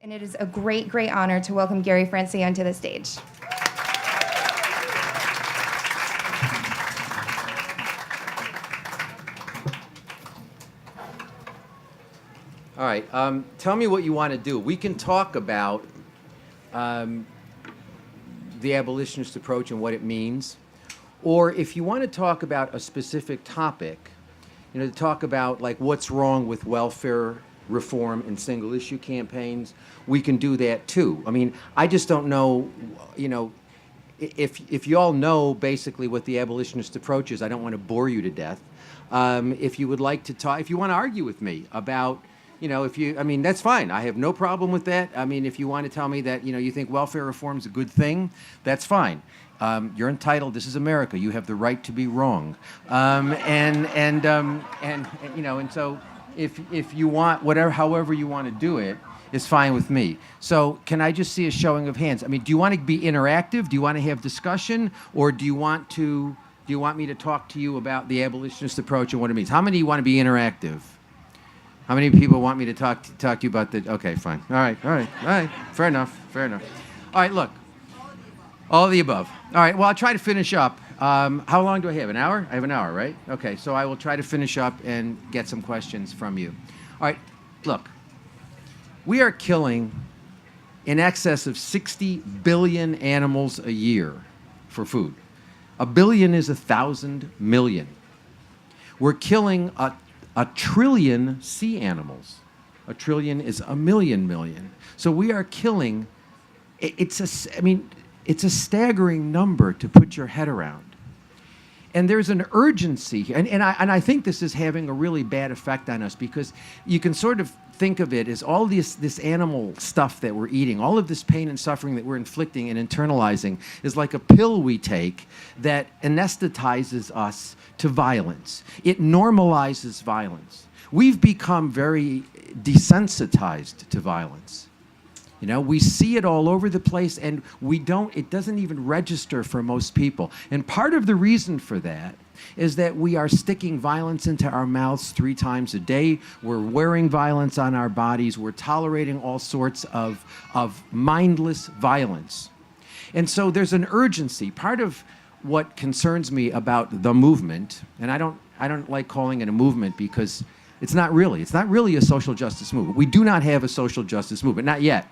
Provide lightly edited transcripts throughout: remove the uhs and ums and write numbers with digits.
And it is a great, great honor to welcome Gary Francione to the stage. All right, tell me what you want to do. We can talk about the abolitionist approach and what it means. Or if you want to talk about a specific topic, to talk about like what's wrong with welfare reform and single issue campaigns, we can do that too. I mean, I just don't know, if you all know basically what the abolitionist approach is, I don't want to bore you to death. If you would like to talk, if you want to argue with me about, that's fine. I have no problem with that. I mean, if you want to tell me that, you think welfare reform is a good thing, that's fine. You're entitled. This is America. You have the right to be wrong. And so if you want however you want to do it, is fine with me. So can I just see a showing of hands? I mean, do you want to be interactive? Do you want to have discussion, or do you want me to talk to you about the abolitionist approach and what it means? How many want to be interactive? How many people want me to talk to you about the? Okay, fine. All right. Fair enough. All right, look. All of the above. All right, well, I'll try to finish up. How long do I have? An hour? I have an hour, right? Okay, so I will try to finish up and get some questions from you. All right, look. We are killing in excess of 60 billion animals a year for food. A billion is 1,000 million. We're killing a trillion sea animals. A trillion is a million. So we are killing, it's a staggering number to put your head around. And there's an urgency, and I think this is having a really bad effect on us, because you can sort of think of it as all this animal stuff that we're eating, all of this pain and suffering that we're inflicting and internalizing is like a pill we take that anesthetizes us to violence. It normalizes violence. We've become very desensitized to violence. We see it all over the place, and it doesn't even register for most people. And part of the reason for that is that we are sticking violence into our mouths 3 times a day. We're wearing violence on our bodies. We're tolerating all sorts of mindless violence. And so there's an urgency. Part of what concerns me about the movement, and I don't like calling it a movement because it's not really a social justice movement. We do not have a social justice movement, not yet.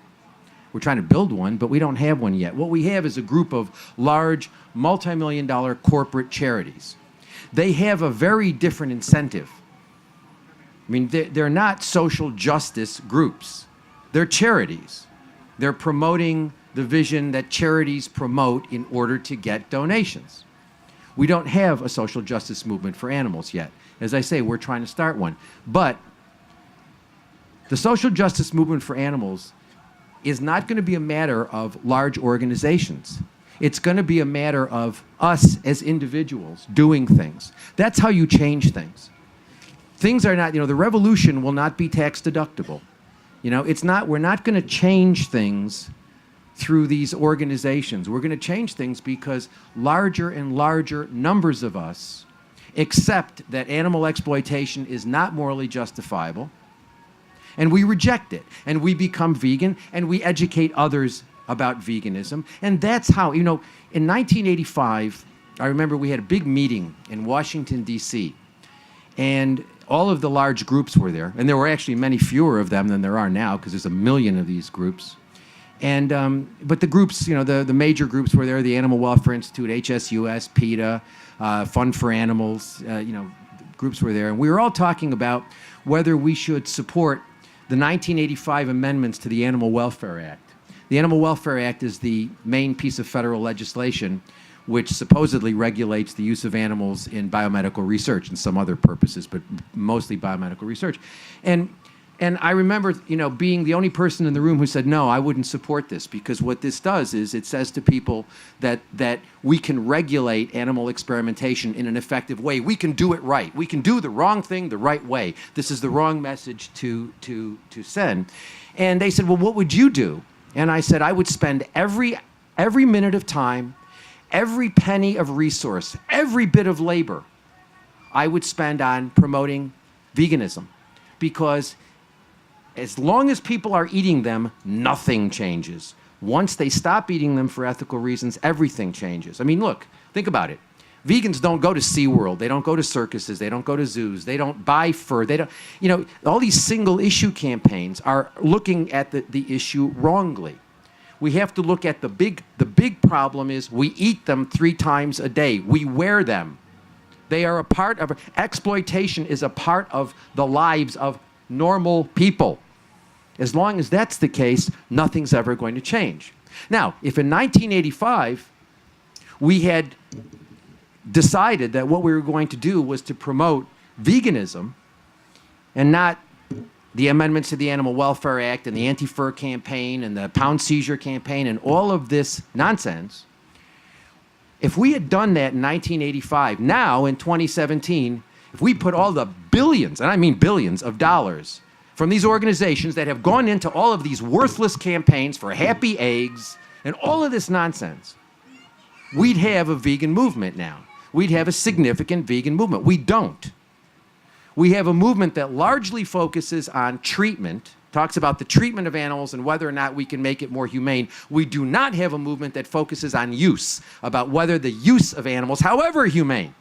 We're trying to build one, but we don't have one yet. What we have is a group of large, multi-million-dollar corporate charities. They have a very different incentive. I mean, they're not social justice groups. They're charities. They're promoting the vision that charities promote in order to get donations. We don't have a social justice movement for animals yet. As I say, we're trying to start one. But the social justice movement for animals is not going to be a matter of large organizations. It's going to be a matter of us as individuals doing things. That's how you change things. Things are not, the revolution will not be tax deductible. We're not going to change things through these organizations. We're going to change things because larger and larger numbers of us accept that animal exploitation is not morally justifiable, and we reject it, and we become vegan, and we educate others about veganism. And that's how, in 1985, I remember we had a big meeting in Washington, D.C., and all of the large groups were there, and there were actually many fewer of them than there are now, because there's 1 million of these groups. And but the groups, the major groups were there: the Animal Welfare Institute, HSUS, PETA, Fund for Animals. Groups were there, and we were all talking about whether we should support the 1985 amendments to the Animal Welfare Act. The Animal Welfare Act is the main piece of federal legislation which supposedly regulates the use of animals in biomedical research and some other purposes, but mostly biomedical research. And I remember, being the only person in the room who said, no, I wouldn't support this, because what this does is it says to people that we can regulate animal experimentation in an effective way. We can do it right. We can do the wrong thing the right way. This is the wrong message to send. And they said, well, what would you do? And I said, I would spend every minute of time, every penny of resource, every bit of labor I would spend on promoting veganism, because As long as people are eating them, nothing changes. Once they stop eating them for ethical reasons, everything changes. I mean, look, think about it. Vegans don't go to SeaWorld. They don't go to circuses. They don't go to zoos. They don't buy fur. They don't, all these single issue campaigns are looking at the issue wrongly. We have to look at the big problem is we eat them 3 times a day. We wear them. They are a part of, exploitation is a part of the lives of normal people. As long as that's the case, nothing's ever going to change. Now, if in 1985 we had decided that what we were going to do was to promote veganism and not the amendments to the Animal Welfare Act and the anti-fur campaign and the pound seizure campaign and all of this nonsense, if we had done that in 1985, now in 2017, if we put all the billions, and I mean billions of dollars from these organizations that have gone into all of these worthless campaigns for happy eggs and all of this nonsense, we'd have a vegan movement now. We'd have a significant vegan movement. We don't. We have a movement that largely focuses on treatment, talks about the treatment of animals and whether or not we can make it more humane. We do not have a movement that focuses on use, about whether the use of animals, however humane,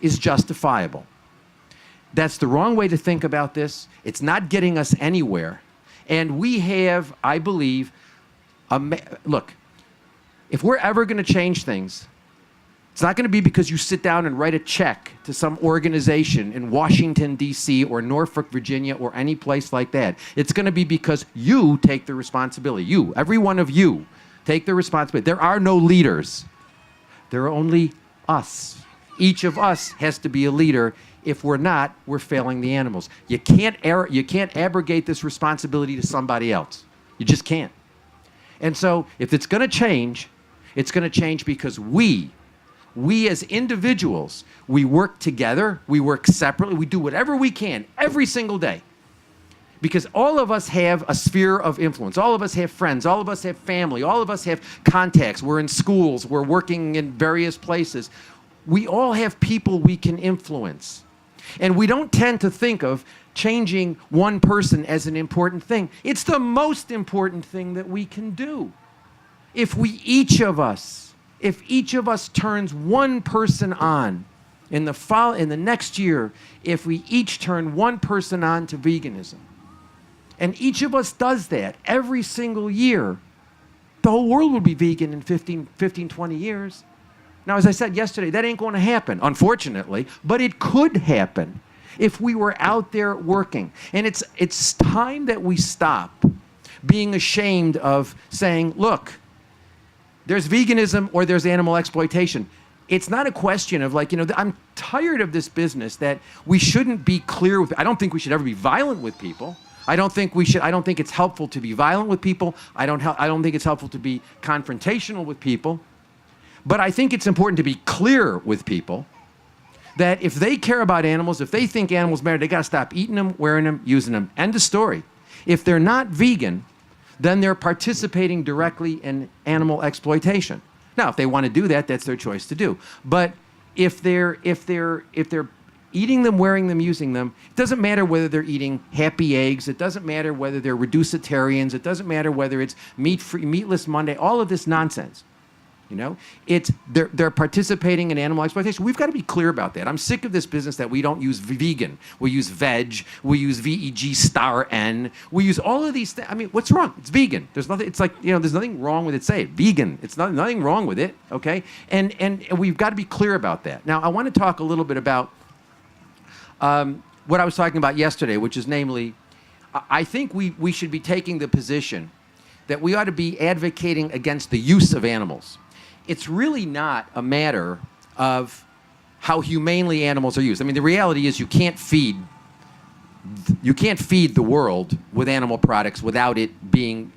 is justifiable. That's the wrong way to think about this. It's not getting us anywhere. And we have, I believe, look, if we're ever going to change things, it's not going to be because you sit down and write a check to some organization in Washington, D.C. or Norfolk, Virginia, or any place like that. It's going to be because you take the responsibility. You, every one of you, take the responsibility. There are no leaders. There are only us. Each of us has to be a leader. If we're not, we're failing the animals. You can't abrogate this responsibility to somebody else. You just can't. And so if it's going to change, it's going to change because we as individuals, we work together, we work separately, we do whatever we can every single day. Because all of us have a sphere of influence. All of us have friends. All of us have family. All of us have contacts. We're in schools. We're working in various places. We all have people we can influence. And we don't tend to think of changing one person as an important thing. It's the most important thing that we can do. If each of us turns one person on in the next year, if we each turn one person on to veganism, and each of us does that every single year, the whole world will be vegan in 15, 20 years. Now, as I said yesterday, that ain't going to happen, unfortunately, but it could happen if we were out there working. And it's time that we stop being ashamed of saying, look, there's veganism or there's animal exploitation. It's not a question of I'm tired of this business that we shouldn't be clear with. I don't think we should ever be violent with people. I don't think it's helpful to be violent with people. I don't think it's helpful to be confrontational with people. But I think it's important to be clear with people that if they care about animals, if they think animals matter, they got to stop eating them, wearing them, using them. End of story. If they're not vegan, then they're participating directly in animal exploitation. Now, if they want to do that, that's their choice to do. But if they're eating them, wearing them, using them, it doesn't matter whether they're eating happy eggs. It doesn't matter whether they're reducetarians. It doesn't matter whether it's Meatless Monday. All of this nonsense. They're participating in animal exploitation. We've got to be clear about that. I'm sick of this business that we don't use vegan. We use veg. We use VEG*N. We use all of these things. I mean, what's wrong? It's vegan. There's nothing. It's like there's nothing wrong with it. Say it, vegan. It's nothing wrong with it. Okay, and we've got to be clear about that. Now, I want to talk a little bit about what I was talking about yesterday, which is namely, I think we should be taking the position that we ought to be advocating against the use of animals. It's really not a matter of how humanely animals are used. I mean, the reality is you can't feed the world with animal products without it being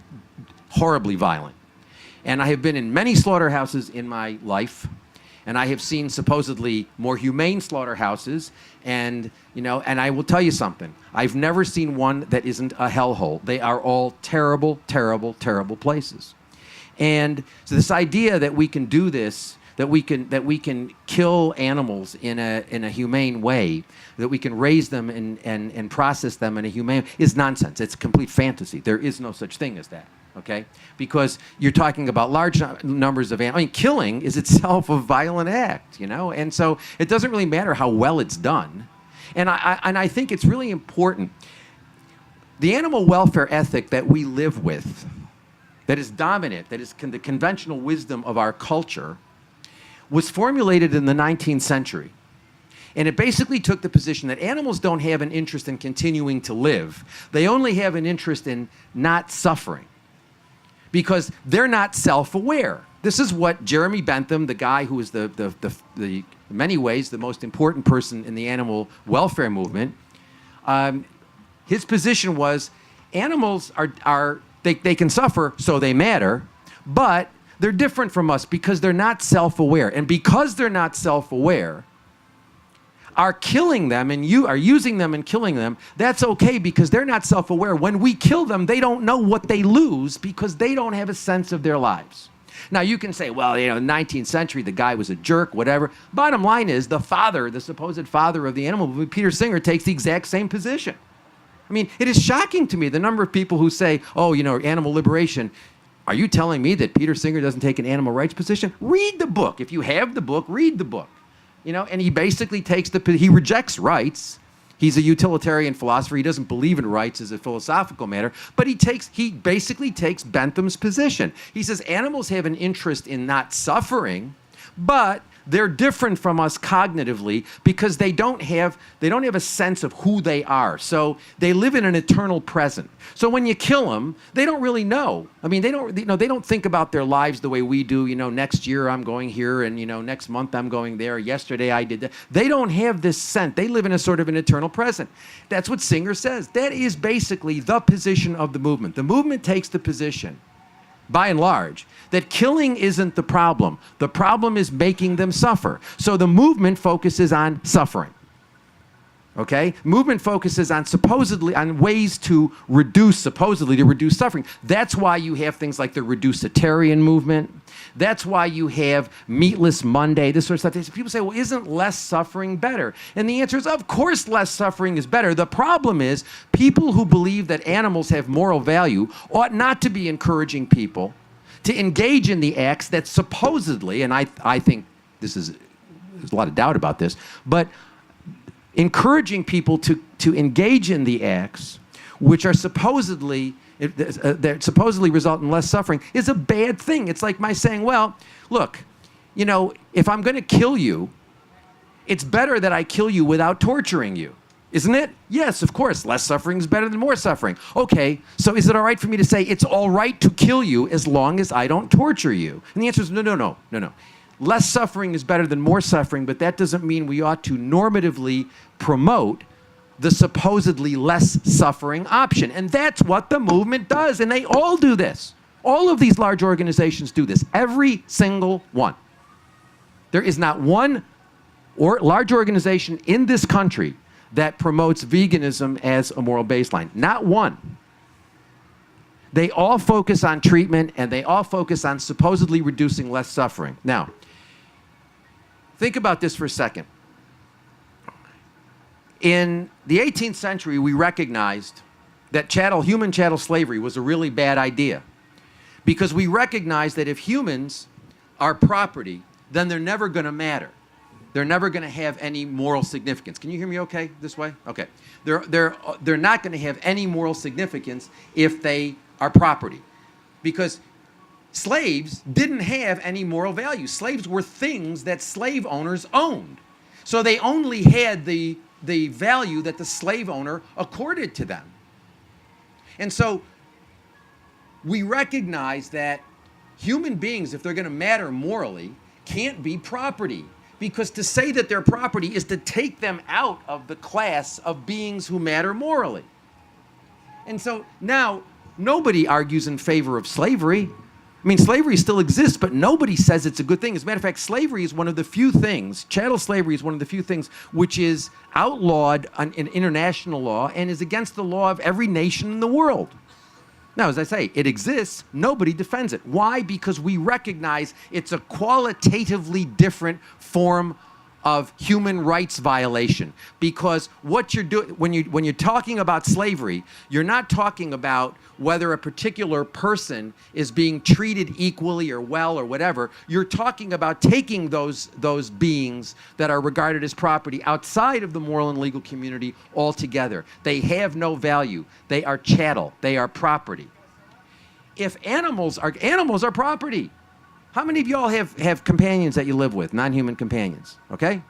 horribly violent. And I have been in many slaughterhouses in my life, and I have seen supposedly more humane slaughterhouses, and I will tell you something. I've never seen one that isn't a hellhole. They are all terrible, terrible, terrible places. And so this idea that we can do this, that we can kill animals in a humane way, that we can raise them and process them in a humane is nonsense. It's complete fantasy. There is no such thing as that. Okay, because you're talking about large numbers of animals. I mean, killing is itself a violent act, and so it doesn't really matter how well it's done. And I think it's really important. The animal welfare ethic that we live with, that is dominant, that is the conventional wisdom of our culture, was formulated in the 19th century. And it basically took the position that animals don't have an interest in continuing to live. They only have an interest in not suffering, because they're not self-aware. This is what Jeremy Bentham, the guy who is the in many ways the most important person in the animal welfare movement, his position was animals they can suffer, so they matter, but they're different from us because they're not self-aware. And because they're not self-aware, are killing them and you are using them and killing them, that's okay because they're not self-aware. When we kill them, they don't know what they lose because they don't have a sense of their lives. Now, you can say, well, 19th century, the guy was a jerk, whatever. Bottom line is the supposed father of the animal movement, Peter Singer, takes the exact same position. I mean, it is shocking to me, the number of people who say, oh, animal liberation. Are you telling me that Peter Singer doesn't take an animal rights position? Read the book. If you have the book, read the book. And he basically he rejects rights. He's a utilitarian philosopher. He doesn't believe in rights as a philosophical matter, but he basically takes Bentham's position. He says animals have an interest in not suffering, but they're different from us cognitively because they don't have a sense of who they are. So they live in an eternal present. So when you kill them, they don't really know. I mean, they don't think about their lives the way we do. Next year I'm going here, and next month I'm going there. Yesterday I did that. They don't have this sense. They live in a sort of an eternal present. That's what Singer says. That is basically the position of the movement. The movement takes the position, by and large, that killing isn't the problem. The problem is making them suffer. So the movement focuses on suffering. Okay? Movement focuses on ways to reduce suffering. That's why you have things like the reducetarian movement. That's why you have Meatless Monday, this sort of stuff. People say, well, isn't less suffering better? And the answer is, of course, less suffering is better. The problem is people who believe that animals have moral value ought not to be encouraging people to engage in the acts that supposedly, and I think there's a lot of doubt about this, but encouraging people to engage in the acts which are supposedly result in less suffering is a bad thing. It's like my saying, well, look, if I'm going to kill you, it's better that I kill you without torturing you. Isn't it? Yes, of course. Less suffering is better than more suffering. Okay, so is it all right for me to say it's all right to kill you as long as I don't torture you? And the answer is no. Less suffering is better than more suffering, but that doesn't mean we ought to normatively promote the supposedly less suffering option. And that's what the movement does, and they all do this. All of these large organizations do this, every single one. There is not one large organization in this country that promotes veganism as a moral baseline. Not one. They all focus on treatment, and they all focus on supposedly reducing less suffering. Now, think about this for a second. In the 18th century, we recognized that human chattel slavery was a really bad idea, because we recognized that if humans are property, then they're never going to matter. They're never going to have any moral significance. Can you hear me okay this way? Okay. They're not going to have any moral significance if they are property, because slaves didn't have any moral value. Slaves were things that slave owners owned. So they only had the value that the slave owner accorded to them. And so we recognize that human beings, if they're going to matter morally, can't be property. Because to say that they're property is to take them out of the class of beings who matter morally. And so now nobody argues in favor of slavery. I mean, slavery still exists, but nobody says it's a good thing. As a matter of fact, slavery is one of the few things, chattel slavery is one of the few things which is outlawed in international law and is against the law of every nation in the world. Now, as I say, it exists. Nobody defends it. Why? Because we recognize it's a qualitatively different form of human rights violation. Because what you're doing when you're talking about slavery, you're not talking about whether a particular person is being treated equally or well or whatever. You're talking about taking those beings that are regarded as property outside of the moral and legal community altogether. They have no value. They are chattel. They are property. If animals are property. How many of y'all have companions that you live with, non-human companions, okay?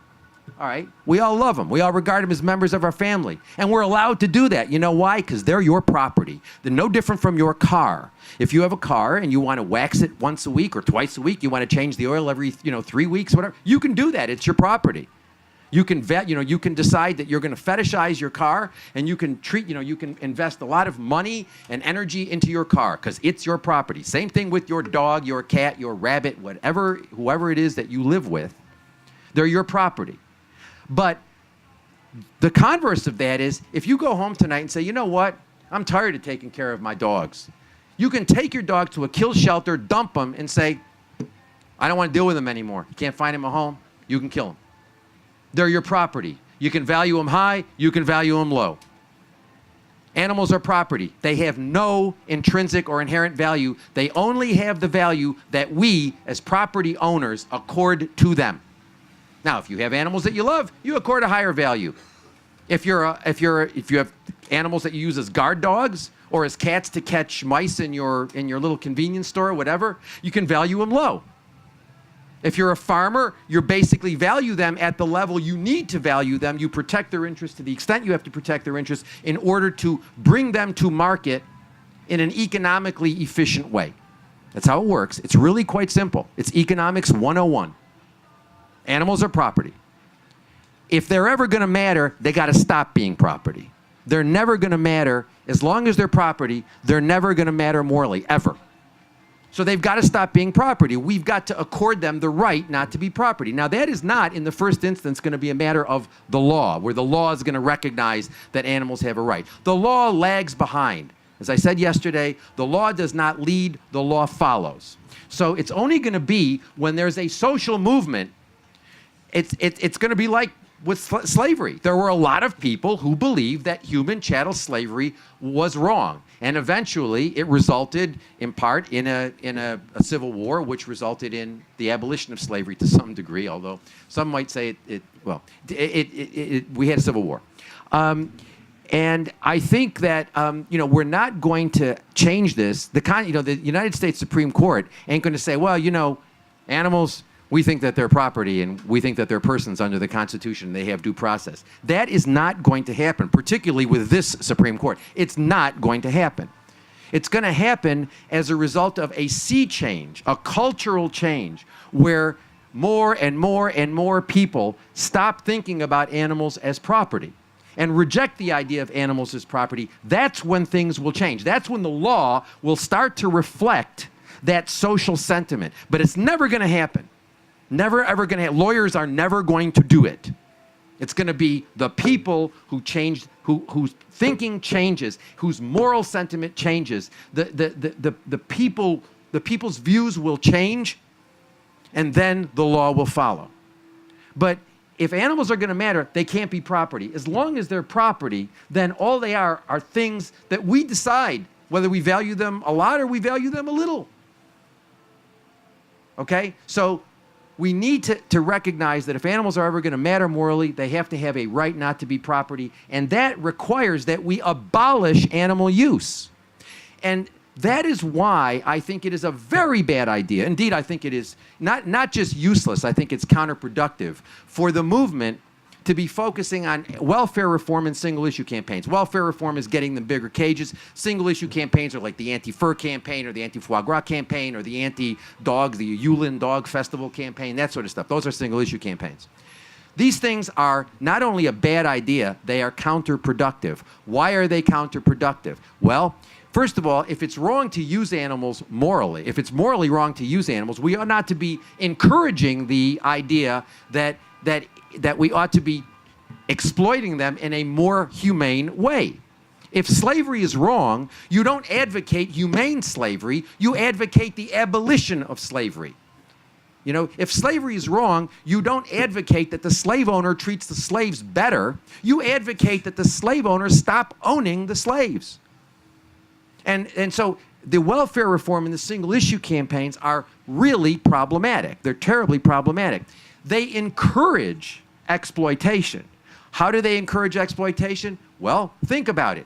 All right, we all love them. We all regard them as members of our family. And we're allowed to do that. You know why? Because they're your property. They're no different from your car. If you have a car and you want to wax it once a week or twice a week, you want to change the oil every 3 weeks, whatever, you can do that. It's your property. You can you can decide that you're going to fetishize your car, and you can you can invest a lot of money and energy into your car because it's your property. Same thing with your dog, your cat, your rabbit, whoever it is that you live with. They're your property. But the converse of that is if you go home tonight and say, you know what, I'm tired of taking care of my dogs. You can take your dog to a kill shelter, dump them, and say, I don't want to deal with them anymore. You can't find him a home. You can kill them. They're your property. You can value them high, you can value them low. Animals are property. They have no intrinsic or inherent value. They only have the value that we, as property owners, accord to them. Now, if you have animals that you love, you accord a higher value. If you have animals that you use as guard dogs or as cats to catch mice in your little convenience store or whatever, you can value them low. If you're a farmer, you basically value them at the level you need to value them. You protect their interests to the extent you have to protect their interests in order to bring them to market in an economically efficient way. That's how it works. It's really quite simple. It's economics 101. Animals are property. If they're ever going to matter, they got to stop being property. They're never going to matter. As long as they're property, they're never going to matter morally, ever. So they've got to stop being property. We've got to accord them the right not to be property. Now, that is not, in the first instance, going to be a matter of the law, where the law is going to recognize that animals have a right. The law lags behind. As I said yesterday, the law does not lead, the law follows. So it's only going to be when there's a social movement, it's going to be like with slavery. There were a lot of people who believed that human chattel slavery was wrong. And eventually, it resulted, in part, in a civil war, which resulted in the abolition of slavery to some degree, although some might say we had a civil war. And I think that we're not going to change this. The United States Supreme Court ain't going to say, well, animals, we think that they're property and we think that they're persons under the Constitution and they have due process. That is not going to happen, particularly with this Supreme Court. It's not going to happen. It's going to happen as a result of a sea change, a cultural change, where more and more and more people stop thinking about animals as property and reject the idea of animals as property. That's when things will change. That's when the law will start to reflect that social sentiment. But it's never going to happen. Never, ever going to happen. Lawyers are never going to do it. It's going to be the people who changed, whose thinking changes, whose moral sentiment changes. The people's views will change, and then the law will follow. But if animals are going to matter, they can't be property. As long as they're property, then all they are things that we decide whether we value them a lot or we value them a little. Okay? So we need to recognize that if animals are ever going to matter morally, they have to have a right not to be property, and that requires that we abolish animal use. And that is why I think it is a very bad idea. Indeed, I think it is not just useless, I think it's counterproductive for the movement to be focusing on welfare reform and single-issue campaigns. Welfare reform is getting them bigger cages. Single-issue campaigns are like the anti-fur campaign or the anti-foie gras campaign or the anti-dog, the Yulin Dog Festival campaign, that sort of stuff. Those are single-issue campaigns. These things are not only a bad idea, they are counterproductive. Why are they counterproductive? Well, first of all, if it's wrong to use animals morally, if it's morally wrong to use animals, we ought not to be encouraging the idea that we ought to be exploiting them in a more humane way. If slavery is wrong, you don't advocate humane slavery, you advocate the abolition of slavery. You know, if slavery is wrong, you don't advocate that the slave owner treats the slaves better. You advocate that the slave owners stop owning the slaves. And so the welfare reform and the single issue campaigns are really problematic. They're terribly problematic. They encourage exploitation. How do they encourage exploitation? Well, think about it.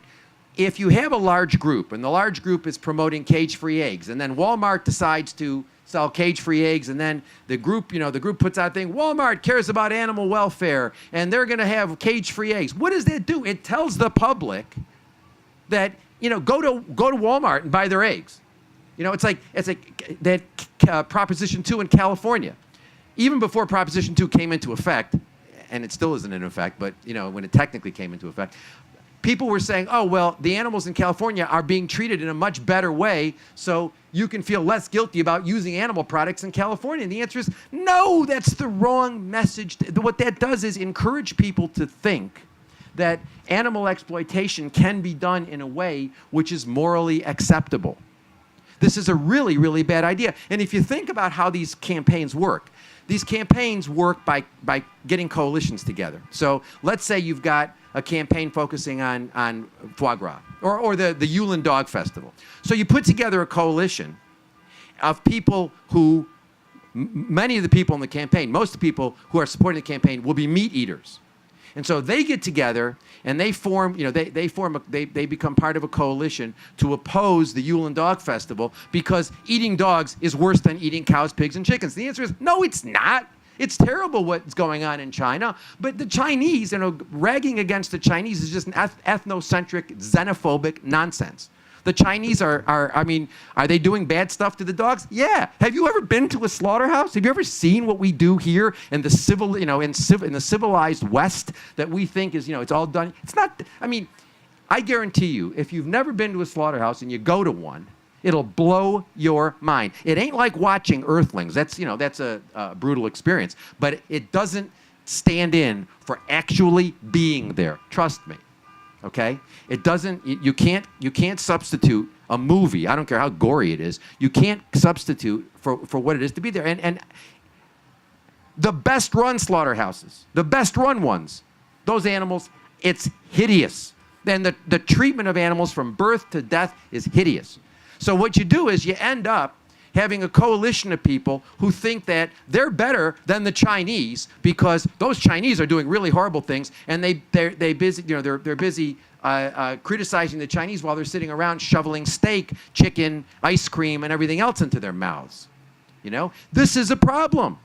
If you have a large group, and the large group is promoting cage-free eggs, and then Walmart decides to sell cage-free eggs, and then the group puts out a thing, Walmart cares about animal welfare, and they're going to have cage-free eggs. What does that do? It tells the public that, go to Walmart and buy their eggs. It's like that Proposition 2 in California. Even before Proposition 2 came into effect, and it still isn't in effect, but when it technically came into effect, people were saying, oh, well, the animals in California are being treated in a much better way, so you can feel less guilty about using animal products in California. And the answer is, no, that's the wrong message. What that does is encourage people to think that animal exploitation can be done in a way which is morally acceptable. This is a really, really bad idea. And if you think about how these campaigns work by getting coalitions together. So let's say you've got a campaign focusing on foie gras or the Yulin Dog Festival. So you put together a coalition of people who, many of the people in the campaign, most of the people who are supporting the campaign will be meat eaters. And so they get together and they form, they become part of a coalition to oppose the Yulin Dog Festival because eating dogs is worse than eating cows, pigs, and chickens. The answer is, no, it's not. It's terrible what's going on in China, but the Chinese, ragging against the Chinese is just an ethnocentric, xenophobic nonsense. The Chinese are they doing bad stuff to the dogs? Yeah. Have you ever been to a slaughterhouse? Have you ever seen what we do here in the in the civilized West that we think is, it's all done? It's not. I guarantee you, if you've never been to a slaughterhouse and you go to one, it'll blow your mind. It ain't like watching Earthlings. That's a brutal experience, but it doesn't stand in for actually being there. Trust me. Okay? It doesn't, you can't substitute a movie. I don't care how gory it is. You can't substitute for what it is to be there. And the best run slaughterhouses, the best run ones, those animals, it's hideous. Then the treatment of animals from birth to death is hideous. So what you do is you end up having a coalition of people who think that they're better than the Chinese because those Chinese are doing really horrible things, and they're busy criticizing the Chinese while they're sitting around shoveling steak, chicken, ice cream, and everything else into their mouths. This is a problem.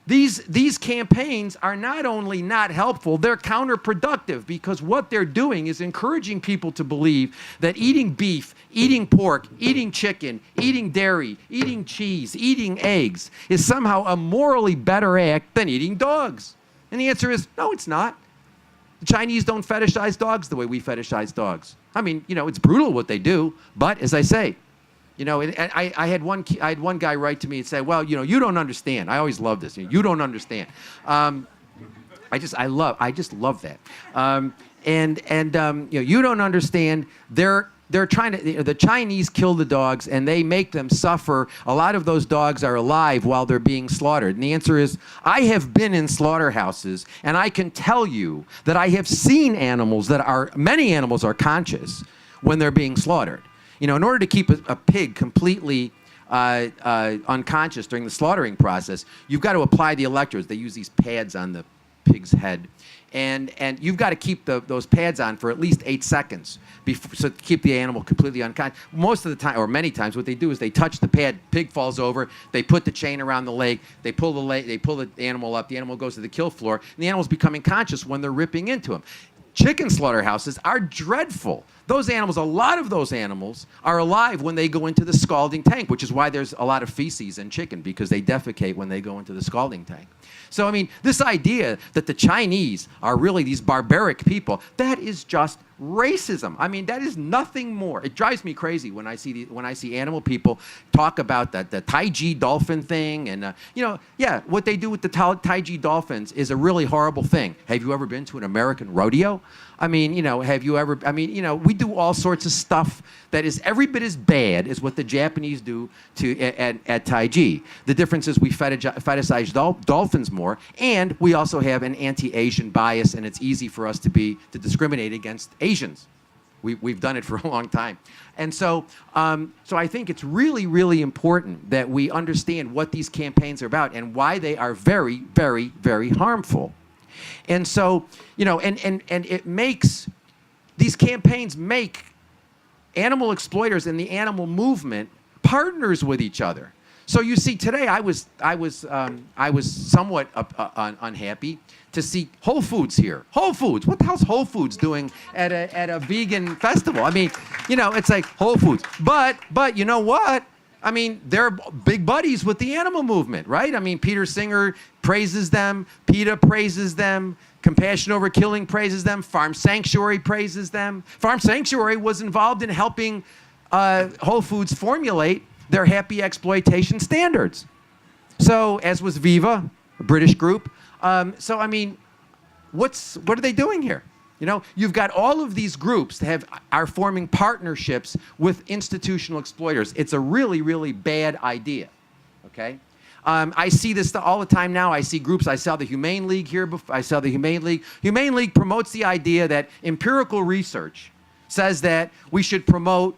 These campaigns are not only not helpful, they're counterproductive because what they're doing is encouraging people to believe that eating beef, eating pork, eating chicken, eating dairy, eating cheese, eating eggs is somehow a morally better act than eating dogs. And the answer is, no, it's not. The Chinese don't fetishize dogs the way we fetishize dogs. It's brutal what they do, but as I say, I had one guy write to me and say, well, you don't understand. I always love this. You don't understand. I just love that. You don't understand. They're trying to, the Chinese kill the dogs and they make them suffer. A lot of those dogs are alive while they're being slaughtered. And the answer is, I have been in slaughterhouses and I can tell you that I have seen many animals are conscious when they're being slaughtered. In order to keep a pig completely unconscious during the slaughtering process, you've got to apply the electrodes. They use these pads on the pig's head. And you've got to keep those pads on for at least 8 seconds to keep the animal completely unconscious. Most of the time, or many times, what they do is they touch the pad, pig falls over, they put the chain around the leg, they pull the animal up, the animal goes to the kill floor, and the animal's becoming conscious when they're ripping into him. Chicken slaughterhouses are dreadful. Those animals, a lot of those animals are alive when they go into the scalding tank, which is why there's a lot of feces in chicken, because they defecate when they go into the scalding tank. So, this idea that the Chinese are really these barbaric people, that is just racism. I mean, that is nothing more. It drives me crazy when I see animal people talk about the Taiji dolphin thing, and yeah, what they do with the Taiji dolphins is a really horrible thing. Have you ever been to an American rodeo? I mean, have you ever? I mean, we do all sorts of stuff that is every bit as bad as what the Japanese do at Taiji. The difference is we fetishize dolphins more, and we also have an anti-Asian bias, and it's easy for us to discriminate against Asians. We've done it for a long time. And so I think it's really, really important that we understand what these campaigns are about and why they are very, very, very harmful. And so, and it makes, these campaigns make animal exploiters and the animal movement partners with each other. So you see, today I was somewhat unhappy to see Whole Foods here. Whole Foods. What the hell's Whole Foods doing at a vegan festival? I mean, it's like Whole Foods. But you know what? I mean, they're big buddies with the animal movement, right? I mean, Peter Singer praises them. PETA praises them. Compassion Over Killing praises them. Farm Sanctuary praises them. Farm Sanctuary was involved in helping Whole Foods formulate their happy exploitation standards. So, as was Viva, a British group. So, I mean, what are they doing here? You've got all of these groups that are forming partnerships with institutional exploiters. It's a really, really bad idea, okay? I see this all the time now. I see groups. I saw the Humane League here. I saw the Humane League. Humane League promotes the idea that empirical research says that we should promote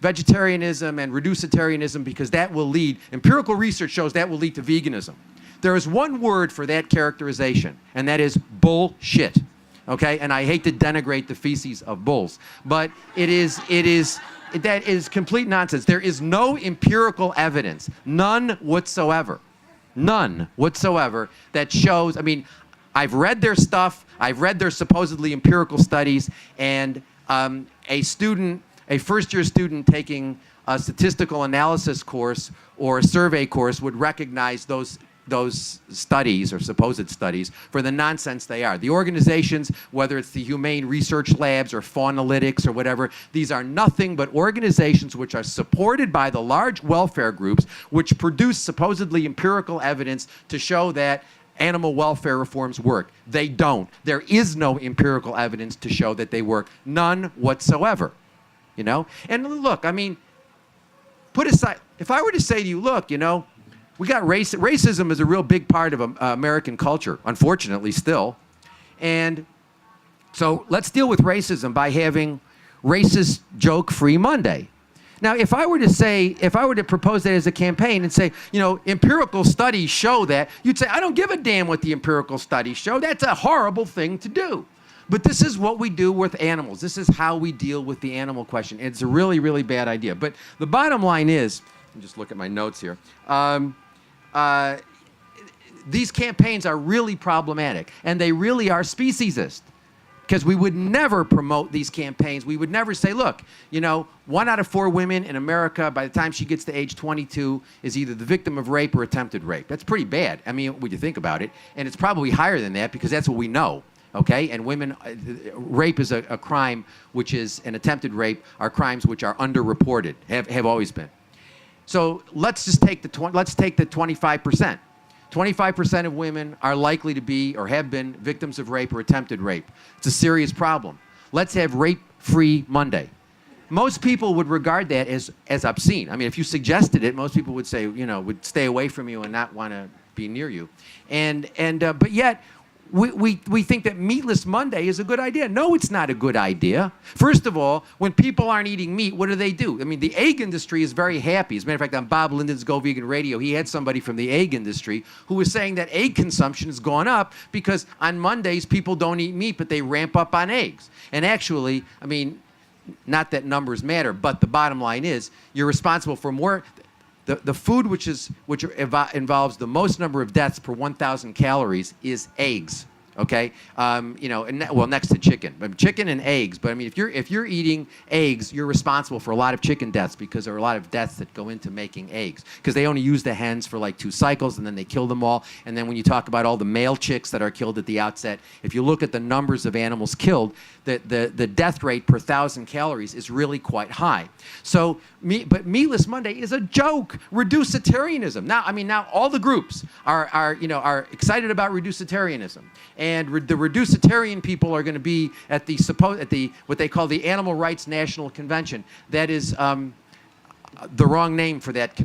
vegetarianism and reducetarianism because that will lead, empirical research shows that will lead to veganism. There is one word for that characterization, and that is bullshit. Okay, and I hate to denigrate the feces of bulls, but that is complete nonsense. There is no empirical evidence, none whatsoever, that shows. I mean, I've read their stuff. I've read their supposedly empirical studies, and a first-year student taking a statistical analysis course or a survey course would recognize those studies or supposed studies for the nonsense they are. The organizations, whether it's the Humane Research Labs or Faunalytics or whatever, these are nothing but organizations which are supported by the large welfare groups which produce supposedly empirical evidence to show that animal welfare reforms work. They don't. There is no empirical evidence to show that they work. None whatsoever. And look, I mean, put aside, if I were to say to you, look, we got racism is a real big part of American culture, unfortunately still. And so let's deal with racism by having racist joke-free Monday. Now, if I were to propose that as a campaign and say, empirical studies show that, you'd say, I don't give a damn what the empirical studies show. That's a horrible thing to do. But this is what we do with animals. This is how we deal with the animal question. It's a really, really bad idea. But the bottom line is, let me just look at my notes here. These campaigns are really problematic, and they really are speciesist. Because we would never promote these campaigns. We would never say, look, 1 out of 4 women in America, by the time she gets to age 22, is either the victim of rape or attempted rape. That's pretty bad. I mean, when you think about it. And it's probably higher than that because that's what we know. Okay, and rape is a crime which is, an attempted rape are crimes which are underreported, have always been. So let's just take the 25%. 25% of women are likely to be or have been victims of rape or attempted rape. It's a serious problem. Let's have rape-free Monday. Most people would regard that as obscene. I mean, if you suggested it, most people would say, would stay away from you and not want to be near you. But yet, we think that Meatless Monday is a good idea. No, it's not a good idea. First of all, when people aren't eating meat, what do? I mean, the egg industry is very happy. As a matter of fact, on Bob Linden's Go Vegan Radio, he had somebody from the egg industry who was saying that egg consumption has gone up because on Mondays, people don't eat meat, but they ramp up on eggs. And actually, I mean, not that numbers matter, but the bottom line is you're responsible for more. The food which involves the most number of deaths per 1,000 calories is eggs. Okay, well, next to chicken, chicken and eggs. But I mean, if you're eating eggs, you're responsible for a lot of chicken deaths because there are a lot of deaths that go into making eggs because they only use the hens for like 2 cycles and then they kill them all. And then when you talk about all the male chicks that are killed at the outset, if you look at the numbers of animals killed, the death rate per 1,000 calories is really quite high. So, but Meatless Monday is a joke. Reducetarianism. Now all the groups are excited about reducetarianism, and the reducetarian people are going to be at what they call the Animal Rights National Convention. That is the wrong name for that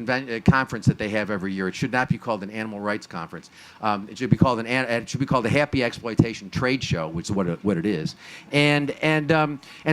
conference that they have every year. It should not be called an animal rights conference. It should be called the Happy Exploitation Trade Show, which is what it is. And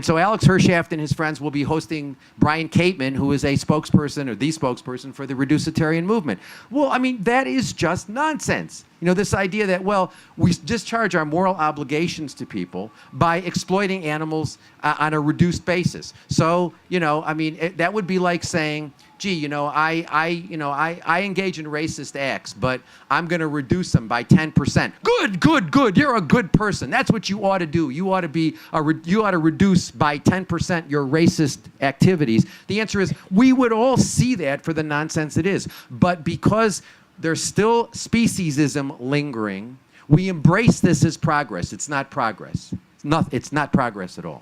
so Alex Hershaft and his friends will be hosting Brian Cateman, who is a spokesperson or the spokesperson for the reducetarian movement. Well, I mean, that is just nonsense. This idea that, well, we discharge our moral obligations to people by exploiting animals on a reduced basis. So, that would be like saying, gee, I engage in racist acts, but I'm going to reduce them by 10%. Good. You're a good person. That's what you ought to do. You ought to reduce by 10% your racist activities. The answer is we would all see that for the nonsense it is, but because there's still speciesism lingering, we embrace this as progress. It's not progress. It's not progress at all.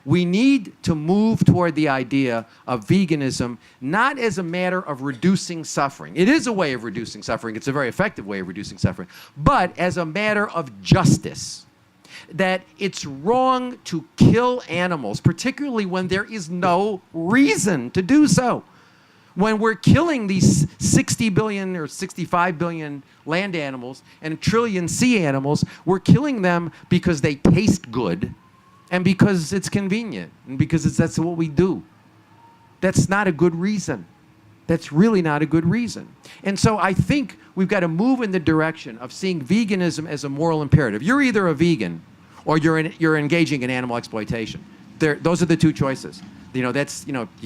We need to move toward the idea of veganism not as a matter of reducing suffering. It is a way of reducing suffering. It's a very effective way of reducing suffering. But as a matter of justice. That it's wrong to kill animals, particularly when there is no reason to do so. When we're killing these 60 billion or 65 billion land animals and 1 trillion sea animals, we're killing them because they taste good and because it's convenient and because that's what we do. That's not a good reason. That's really not a good reason. And so I think we've got to move in the direction of seeing veganism as a moral imperative. You're either a vegan or you're engaging in animal exploitation. Those are the two choices. You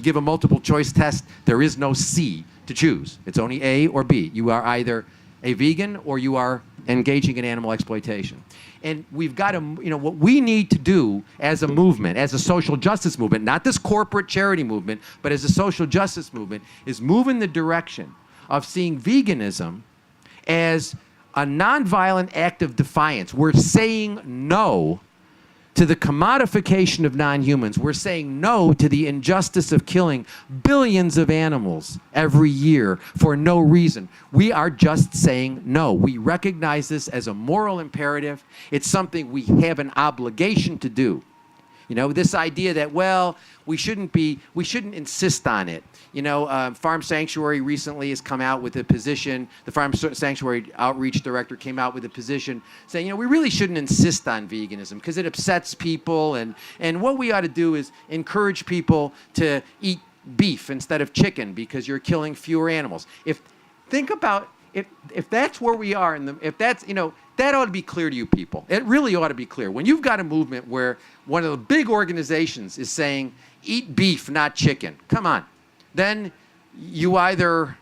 give a multiple choice test, there is no C to choose. It's only A or B. You are either a vegan or you are engaging in animal exploitation. And we've got to, what we need to do as a movement, as a social justice movement, not this corporate charity movement, but as a social justice movement, is move in the direction of seeing veganism as a nonviolent act of defiance. We're saying no to the commodification of non-humans. We're saying no to the injustice of killing billions of animals every year for no reason. We are just saying no. We recognize this as a moral imperative. It's something we have an obligation to do. This idea that, well, we shouldn't insist on it. Farm Sanctuary recently has come out with a position, the Farm Sanctuary Outreach Director came out with a position saying, we really shouldn't insist on veganism because it upsets people, and what we ought to do is encourage people to eat beef instead of chicken because you're killing fewer animals. If that's where we are, that ought to be clear to you people. It really ought to be clear. When you've got a movement where one of the big organizations is saying, eat beef, not chicken, come on. Then you either,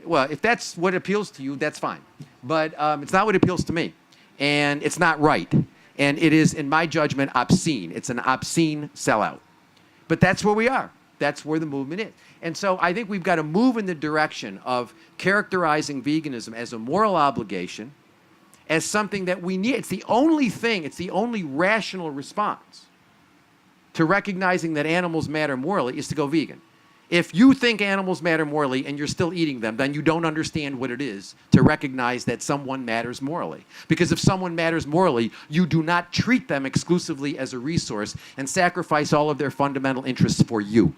well, if that's what appeals to you, that's fine. But it's not what appeals to me. And it's not right. And it is, in my judgment, obscene. It's an obscene sellout. But that's where we are. That's where the movement is. And so I think we've got to move in the direction of characterizing veganism as a moral obligation, as something that we need. It's the only thing, it's the only rational response to recognizing that animals matter morally is to go vegan. If you think animals matter morally and you're still eating them, then you don't understand what it is to recognize that someone matters morally. Because if someone matters morally, you do not treat them exclusively as a resource and sacrifice all of their fundamental interests for you.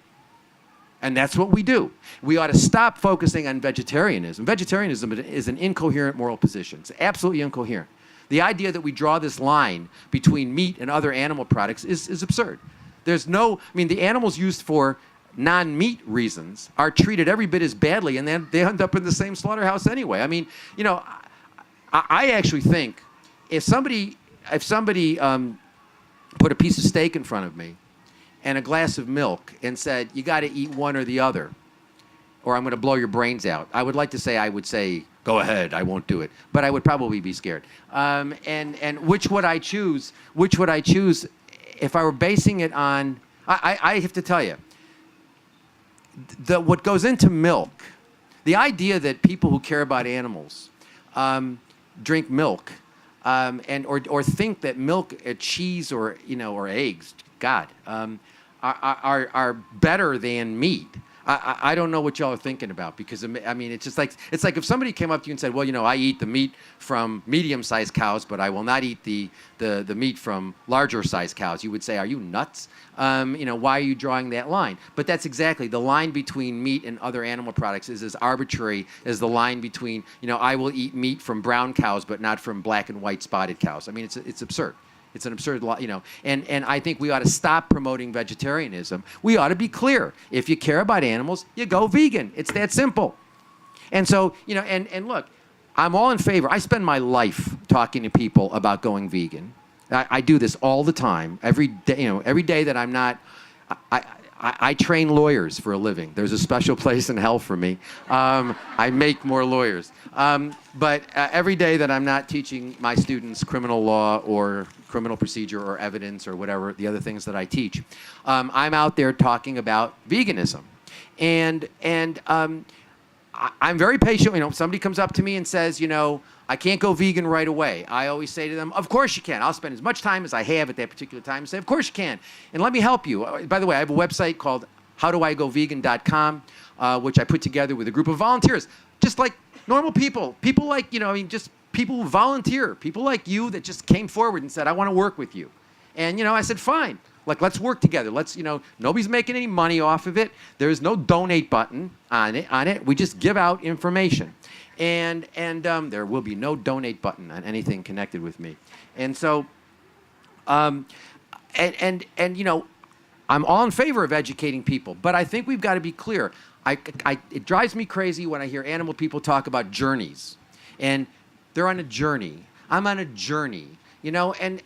And that's what we do. We ought to stop focusing on vegetarianism. Vegetarianism is an incoherent moral position. It's absolutely incoherent. The idea that we draw this line between meat and other animal products is absurd. There's no, the animals used for non-meat reasons are treated every bit as badly, and then they end up in the same slaughterhouse anyway. I actually think if somebody put a piece of steak in front of me and a glass of milk and said, you got to eat one or the other, or I'm going to blow your brains out. I would like to say, I would say, go ahead, I won't do it. But I would probably be scared. And which would I choose? Which would I choose if I were basing it on, I have to tell you, what goes into milk, the idea that people who care about animals drink milk or think that milk, cheese, or or eggs, God, are better than meat. I don't know what y'all are thinking about, because I mean, it's like if somebody came up to you and said, well, I eat the meat from medium-sized cows, but I will not eat the meat from larger-sized cows. You would say, are you nuts? Why are you drawing that line? But that's exactly the line between meat and other animal products is as arbitrary as the line between I will eat meat from brown cows, but not from black and white spotted cows. I mean, it's absurd. It's an absurd law, and I think we ought to stop promoting vegetarianism. We ought to be clear. If you care about animals, you go vegan. It's that simple. And so, and look, I'm all in favor. I spend my life talking to people about going vegan. I do this all the time. Every day, every day that I'm not, I train lawyers for a living. There's a special place in hell for me. I make more lawyers. But every day that I'm not teaching my students criminal law or criminal procedure or evidence or whatever, the other things that I teach, I'm out there talking about veganism. And I'm very patient. Somebody comes up to me and says, I can't go vegan right away. I always say to them, of course you can. I'll spend as much time as I have at that particular time and say, of course you can. And let me help you. By the way, I have a website called howdoigovegan.com, which I put together with a group of volunteers, just like normal people. People like, just people who volunteer. People like you that just came forward and said, I want to work with you. And, I said, fine. Let's work together. Let's, nobody's making any money off of it. There's no donate button on it. We just give out information. And there will be no donate button on anything connected with me. And so, I'm all in favor of educating people, but I think we've got to be clear. It drives me crazy when I hear animal people talk about journeys, and they're on a journey. I'm on a journey, and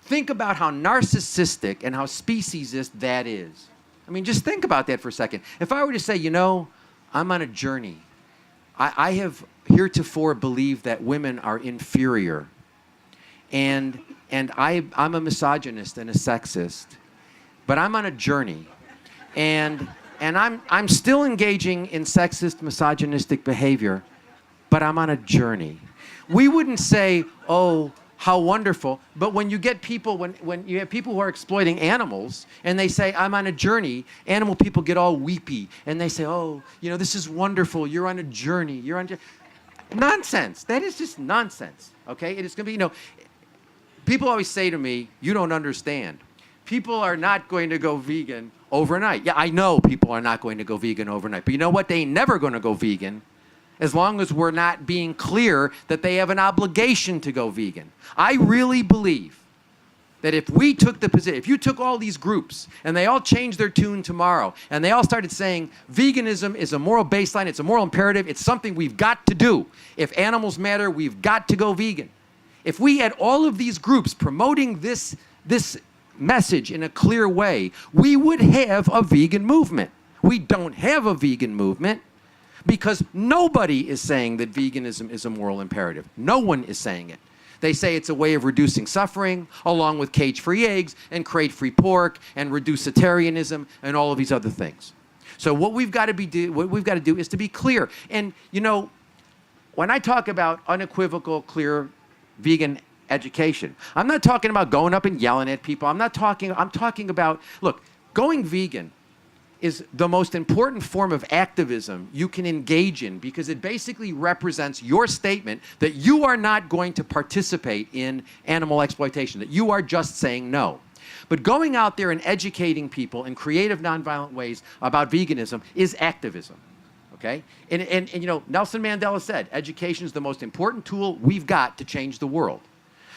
think about how narcissistic and how speciesist that is. I mean, just think about that for a second. If I were to say, I'm on a journey, I have heretofore believed that women are inferior, and I'm a misogynist and a sexist, but I'm on a journey, and I'm still engaging in sexist, misogynistic behavior, but I'm on a journey. We wouldn't say, oh, how wonderful. But when you get people, when you have people who are exploiting animals and they say, I'm on a journey, animal people get all weepy and they say, oh, this is wonderful. You're on a journey. You're on nonsense. That is just nonsense. Okay? It is going to be, people always say to me, you don't understand. People are not going to go vegan overnight. Yeah, I know people are not going to go vegan overnight. But you know what? They ain't never going to go vegan as long as we're not being clear that they have an obligation to go vegan. I really believe that if we took the position, if you took all these groups and they all changed their tune tomorrow and they all started saying veganism is a moral baseline, it's a moral imperative, it's something we've got to do. If animals matter, we've got to go vegan. If we had all of these groups promoting this message in a clear way, we would have a vegan movement. We don't have a vegan movement because nobody is saying that veganism is a moral imperative. No one is saying it. They say it's a way of reducing suffering, along with cage-free eggs and crate-free pork and reducetarianism and all of these other things. So what we've got to do is to be clear. And when I talk about unequivocal, clear vegan education, I'm not talking about going up and yelling at people. I'm talking about, look, going vegan is the most important form of activism you can engage in because it basically represents your statement that you are not going to participate in animal exploitation, that you are just saying no. But going out there and educating people in creative, nonviolent ways about veganism is activism. Okay? And Nelson Mandela said, education is the most important tool we've got to change the world.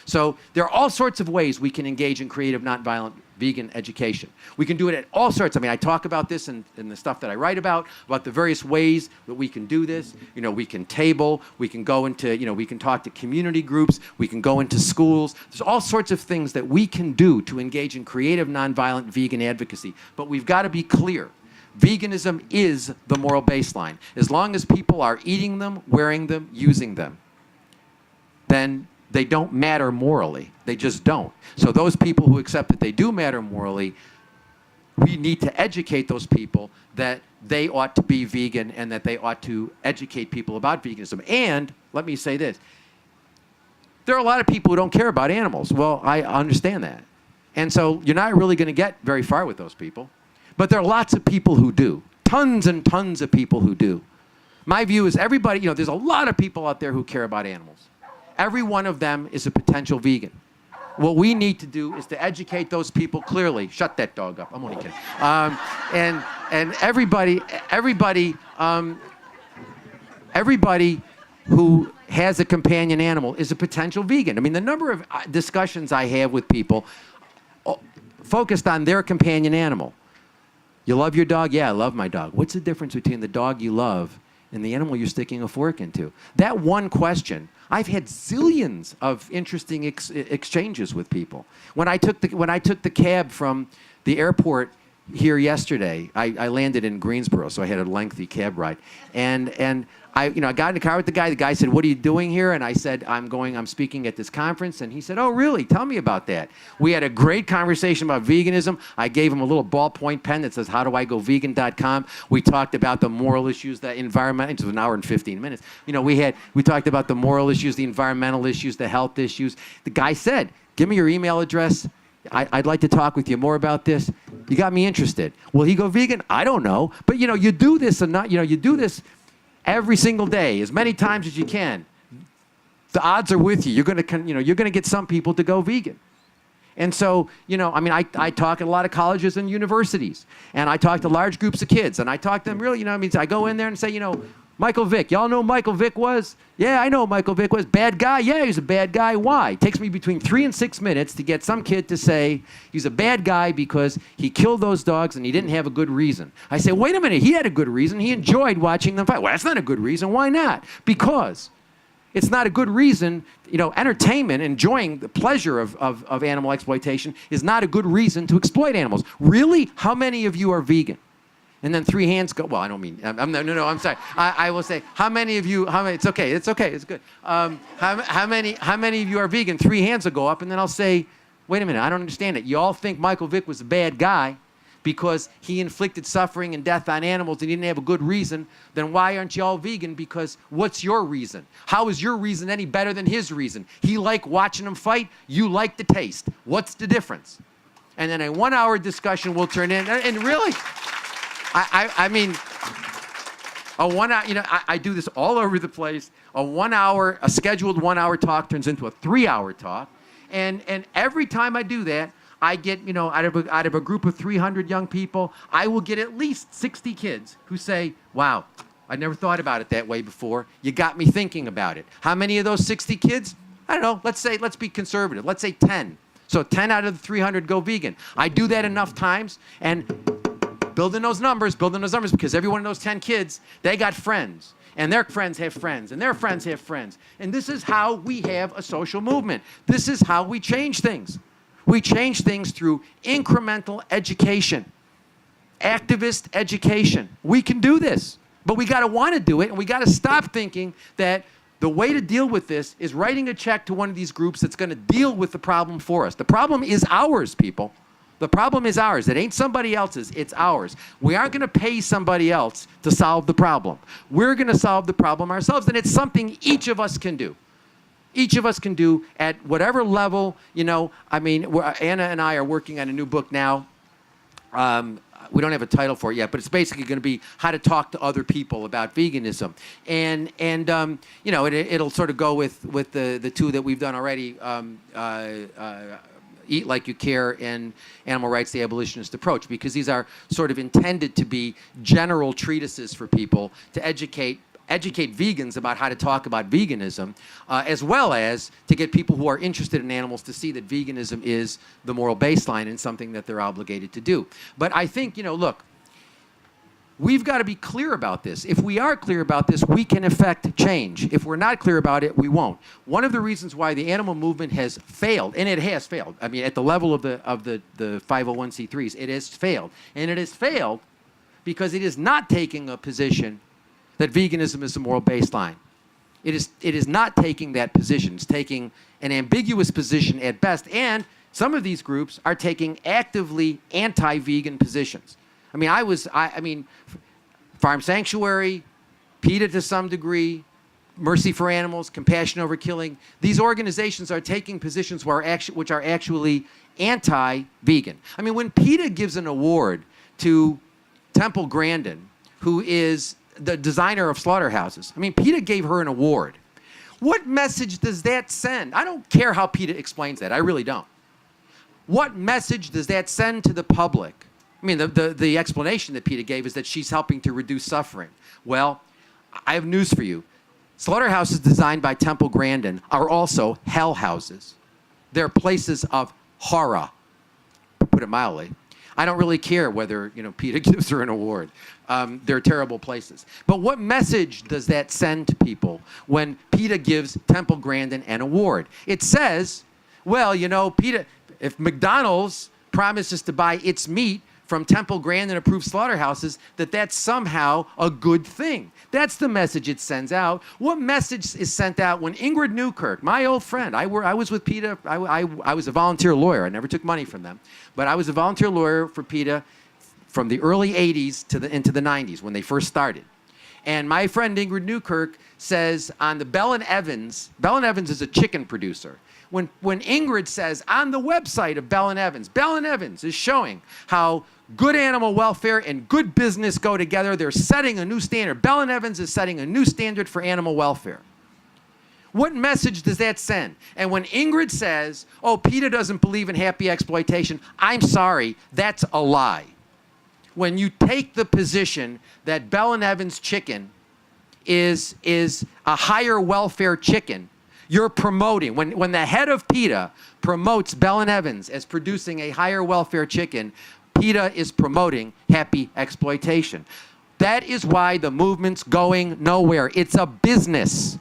So there are all sorts of ways we can engage in creative, nonviolent vegan education. We can do it at all sorts. I mean, I talk about this in the stuff that I write about the various ways that we can do this. We can table, we can go into, we can talk to community groups, we can go into schools. There's all sorts of things that we can do to engage in creative, nonviolent vegan advocacy. But we've got to be clear. Veganism is the moral baseline. As long as people are eating them, wearing them, using them, then they don't matter morally. They just don't. So those people who accept that they do matter morally, we need to educate those people that they ought to be vegan and that they ought to educate people about veganism. And let me say this. There are a lot of people who don't care about animals. Well, I understand that. And so you're not really going to get very far with those people. But there are lots of people who do. Tons and tons of people who do. My view is everybody, there's a lot of people out there who care about animals. Every one of them is a potential vegan. What we need to do is to educate those people clearly. Shut that dog up. I'm only kidding. And everybody who has a companion animal is a potential vegan. I mean, the number of discussions I have with people focused on their companion animal. You love your dog? Yeah, I love my dog. What's the difference between the dog you love and the animal you're sticking a fork into? That one question, I've had zillions of interesting exchanges with people. When I took the cab from the airport here yesterday, I landed in Greensboro, so I had a lengthy cab ride, and I got in the car with the guy. The guy said, "What are you doing here?" And I said, I'm speaking at this conference." And he said, "Oh, really? Tell me about that." We had a great conversation about veganism. I gave him a little ballpoint pen that says, howdoigovegan.com. We talked about the moral issues, the environment. It was an hour and 15 minutes. We talked about the moral issues, the environmental issues, the health issues. The guy said, "Give me your email address. I'd like to talk with you more about this." You got me interested. Will he go vegan? I don't know. But you do this and not, you do this every single day, as many times as you can. The odds are with you. You're going to get some people to go vegan. And so, I talk at a lot of colleges and universities, and I talk to large groups of kids, and I talk to them really, I go in there and say, Michael Vick, y'all know who Michael Vick was? Yeah, I know who Michael Vick was. Bad guy? Yeah, he's a bad guy. Why? It takes me between 3 and 6 minutes to get some kid to say he's a bad guy because he killed those dogs and he didn't have a good reason. I say, wait a minute, he had a good reason. He enjoyed watching them fight. Well, that's not a good reason. Why not? Because it's not a good reason. Entertainment, enjoying the pleasure of animal exploitation is not a good reason to exploit animals. Really? How many of you are vegan? And then 3 hands go. Well, I don't mean. I'm sorry. I will say. How many of you? It's okay. It's good. How many of you are vegan? 3 hands will go up, and then I'll say, wait a minute. I don't understand it. You all think Michael Vick was a bad guy because he inflicted suffering and death on animals and he didn't have a good reason. Then why aren't you all vegan? Because what's your reason? How is your reason any better than his reason? He liked watching them fight. You like the taste. What's the difference? And then a 1-hour discussion will turn in. And really. I mean, a 1 hour, I do this all over the place. A scheduled 1 hour talk turns into a 3 hour talk. And every time I do that, I get, out of a group of 300 young people, I will get at least 60 kids who say, wow, I never thought about it that way before. You got me thinking about it. How many of those 60 kids? I don't know. Let's be conservative. Let's say 10. So 10 out of the 300 go vegan. I do that enough times, and building those numbers, because every one of those 10 kids, they got friends. And their friends have friends. And their friends have friends. And this is how we have a social movement. This is how we change things. We change things through incremental education. Activist education. We can do this. But we got to want to do it. And we got to stop thinking that the way to deal with this is writing a check to one of these groups that's going to deal with the problem for us. The problem is ours, people. The problem is ours. It ain't somebody else's. It's ours. We aren't going to pay somebody else to solve the problem. We're going to solve the problem ourselves, and it's something each of us can do. Each of us can do at whatever level, Anna and I are working on a new book now. We don't have a title for it yet, but it's basically going to be how to talk to other people about veganism. And it'll sort of go with the two that we've done already, Eat Like You Care and Animal Rights, the Abolitionist Approach, because these are sort of intended to be general treatises for people to educate vegans about how to talk about veganism, as well as to get people who are interested in animals to see that veganism is the moral baseline and something that they're obligated to do. But I think, look, we've got to be clear about this. If we are clear about this, we can effect change. If we're not clear about it, we won't. One of the reasons why the animal movement has failed, and it has failed, at the level of the 501c3s, it has failed. And it has failed because it is not taking a position that veganism is the moral baseline. It is not taking that position. It's taking an ambiguous position at best, and some of these groups are taking actively anti-vegan positions. I mean, Farm Sanctuary, PETA to some degree, Mercy for Animals, Compassion Over Killing. These organizations are taking positions which are actually anti-vegan. I mean, when PETA gives an award to Temple Grandin, who is the designer of slaughterhouses, I mean, PETA gave her an award. What message does that send? I don't care how PETA explains that. I really don't. What message does that send to the public? I mean, the explanation that PETA gave is that she's helping to reduce suffering. Well, I have news for you. Slaughterhouses designed by Temple Grandin are also hell houses. They're places of horror, to put it mildly. I don't really care whether, PETA gives her an award. They're terrible places. But what message does that send to people when PETA gives Temple Grandin an award? It says, well, PETA, if McDonald's promises to buy its meat from Temple Grandin approved slaughterhouses, that's somehow a good thing. That's the message it sends out. What message is sent out when Ingrid Newkirk, my old friend, I was with PETA, I was a volunteer lawyer. I never took money from them. But I was a volunteer lawyer for PETA from the early 80s into the 90s when they first started. And my friend Ingrid Newkirk says on the Bell & Evans is a chicken producer. When Ingrid says on the website of Bell & Evans is showing how good animal welfare and good business go together. They're setting a new standard. Bell & Evans is setting a new standard for animal welfare. What message does that send? And when Ingrid says, oh, PETA doesn't believe in happy exploitation, I'm sorry, that's a lie. When you take the position that Bell & Evans chicken is a higher welfare chicken, you're promoting, when the head of PETA promotes Bell & Evans as producing a higher welfare chicken, PETA is promoting happy exploitation. That is why the movement's going nowhere. It's a business.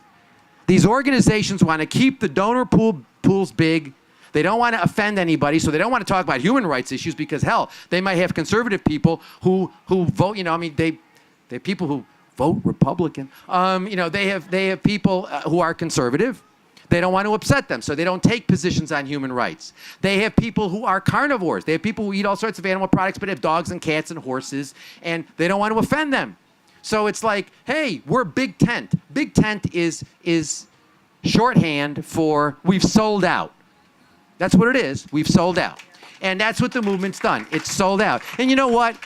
These organizations want to keep the donor pools big. They don't want to offend anybody, so they don't want to talk about human rights issues because, hell, they might have conservative people who vote, they have people who vote Republican. They have people who are conservative. They don't want to upset them, so they don't take positions on human rights. They have people who are carnivores. They have people who eat all sorts of animal products but have dogs and cats and horses, and they don't want to offend them. So it's like, hey, we're Big Tent. Big Tent is shorthand for we've sold out. That's what it is. We've sold out. And that's what the movement's done. It's sold out. And you know what?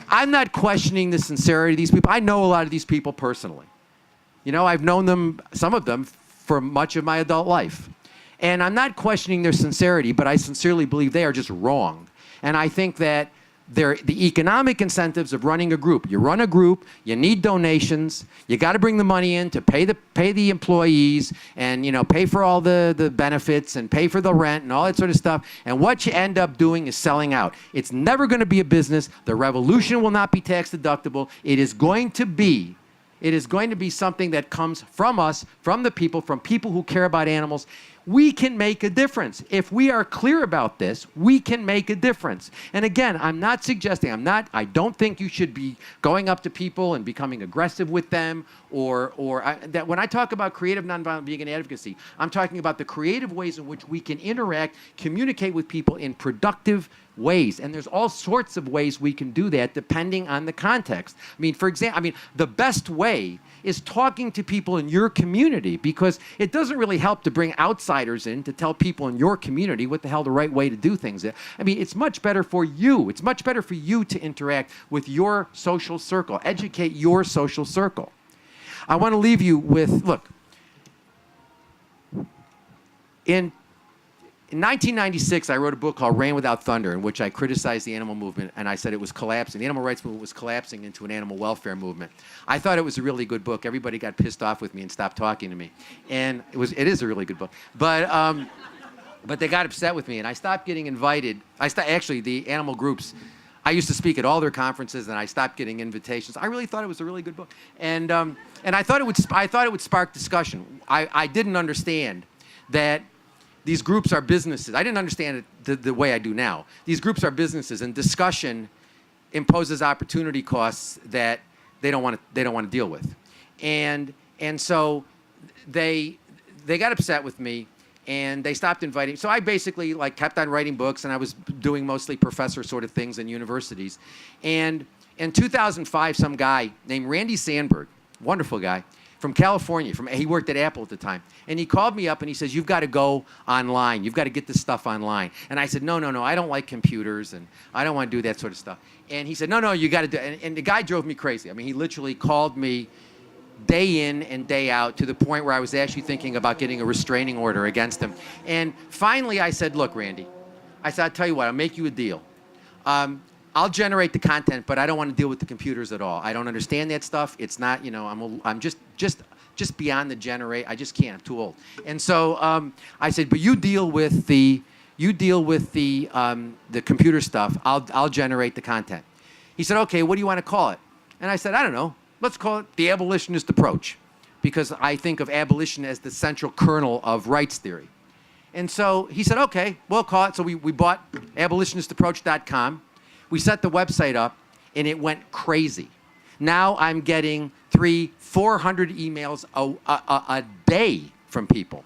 I'm not questioning the sincerity of these people. I know a lot of these people personally. I've known them, some of them, for much of my adult life. And I'm not questioning their sincerity, but I sincerely believe they are just wrong. And I think that the economic incentives of running a group. You run a group, you need donations, you got to bring the money in to pay the employees and pay for all the benefits and pay for the rent and all that sort of stuff. And what you end up doing is selling out. It's never going to be a business. The revolution will not be tax deductible. It is going to be something that comes from us, from the people, from people who care about animals. We can make a difference. If we are clear about this, we can make a difference. And again, I'm not suggesting, I don't think you should be going up to people and becoming aggressive with them that when I talk about creative nonviolent vegan advocacy, I'm talking about the creative ways in which we can interact, communicate with people in productive ways. And there's all sorts of ways we can do that depending on the context. For example, the best way is talking to people in your community, because it doesn't really help to bring outsiders in to tell people in your community what the hell the right way to do things is. It's much better for you. It's much better for you to interact with your social circle, educate your social circle. I want to leave you with, look, in 1996, I wrote a book called Rain Without Thunder, in which I criticized the animal movement, and I said it was collapsing. The animal rights movement was collapsing into an animal welfare movement. I thought it was a really good book. Everybody got pissed off with me and stopped talking to me. And it is a really good book. But they got upset with me, and I stopped getting invited. Actually, the animal groups, I used to speak at all their conferences, and I stopped getting invitations. I really thought it was a really good book. And I thought it would spark discussion. I didn't understand that these groups are businesses. I didn't understand it the way I do now. These groups are businesses, and discussion imposes opportunity costs that they don't want to deal with, and so they got upset with me, and they stopped inviting. So I basically kept on writing books, and I was doing mostly professor sort of things in universities. And in 2005, some guy named Randy Sandberg, wonderful guy, from California, he worked at Apple at the time, and he called me up and he says, "You've got to go online. You've got to get this stuff online." And I said, no, I don't like computers, and I don't want to do that sort of stuff. And he said, no, you got to do it. And the guy drove me crazy. I mean, he literally called me day in and day out to the point where I was actually thinking about getting a restraining order against him. And finally I said, "Look, Randy," I said, "I'll tell you what, I'll make you a deal. I'll generate the content, but I don't want to deal with the computers at all. I don't understand that stuff. It's not, I'm just beyond the generate. I just can't. I'm too old." And so I said, "But you deal with the computer stuff. I'll generate the content." He said, "Okay, what do you want to call it?" And I said, "I don't know. Let's call it the abolitionist approach, because I think of abolition as the central kernel of rights theory." And so he said, "Okay, we'll call it." So we bought abolitionistapproach.com. We set the website up, and it went crazy. Now I'm getting 300-400 emails a day from people.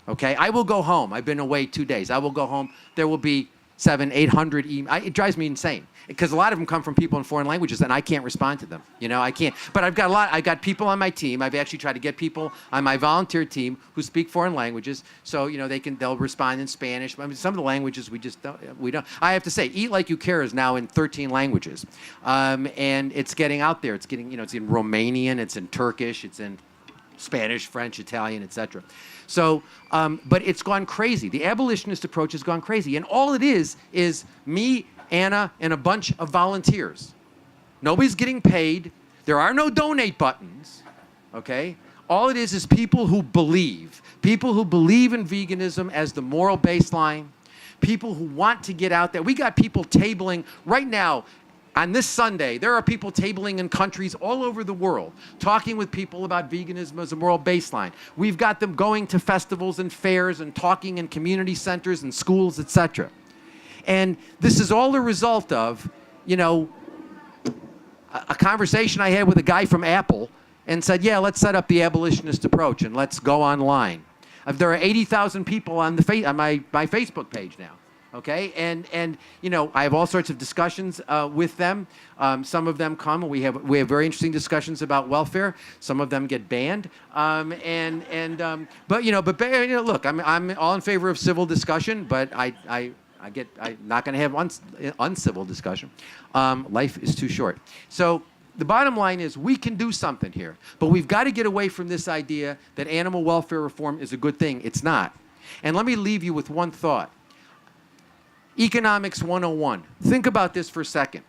Okay, I will go home. I've been away 2 days. I will go home. There will be 700-800 emails. It drives me insane, because a lot of them come from people in foreign languages, and I can't respond to them. I can't. But I've got people on my team. I've actually tried to get people on my volunteer team who speak foreign languages, so they'll respond in Spanish. I mean, some of the languages we don't. I have to say, Eat Like You Care is now in 13 languages, and it's getting out there. It's getting, it's in Romanian, it's in Turkish, it's in Spanish, French, Italian, etc. So, but it's gone crazy. The abolitionist approach has gone crazy. And all it is me, Anna, and a bunch of volunteers. Nobody's getting paid. There are no donate buttons, okay? All it is people who believe in veganism as the moral baseline, people who want to get out there. We got people tabling right now. On this Sunday, there are people tabling in countries all over the world, talking with people about veganism as a moral baseline. We've got them going to festivals and fairs and talking in community centers and schools, etc. And this is all a result of, a conversation I had with a guy from Apple, and said, "Yeah, let's set up the abolitionist approach and let's go online." There are 80,000 people on my Facebook page now. Okay, and I have all sorts of discussions with them. Some of them come, and we have very interesting discussions about welfare. Some of them get banned, but look, I'm all in favor of civil discussion, but I'm not going to have uncivil discussion. Life is too short. So the bottom line is we can do something here, but we've got to get away from this idea that animal welfare reform is a good thing. It's not. And let me leave you with one thought. Economics 101. Think about this for a second.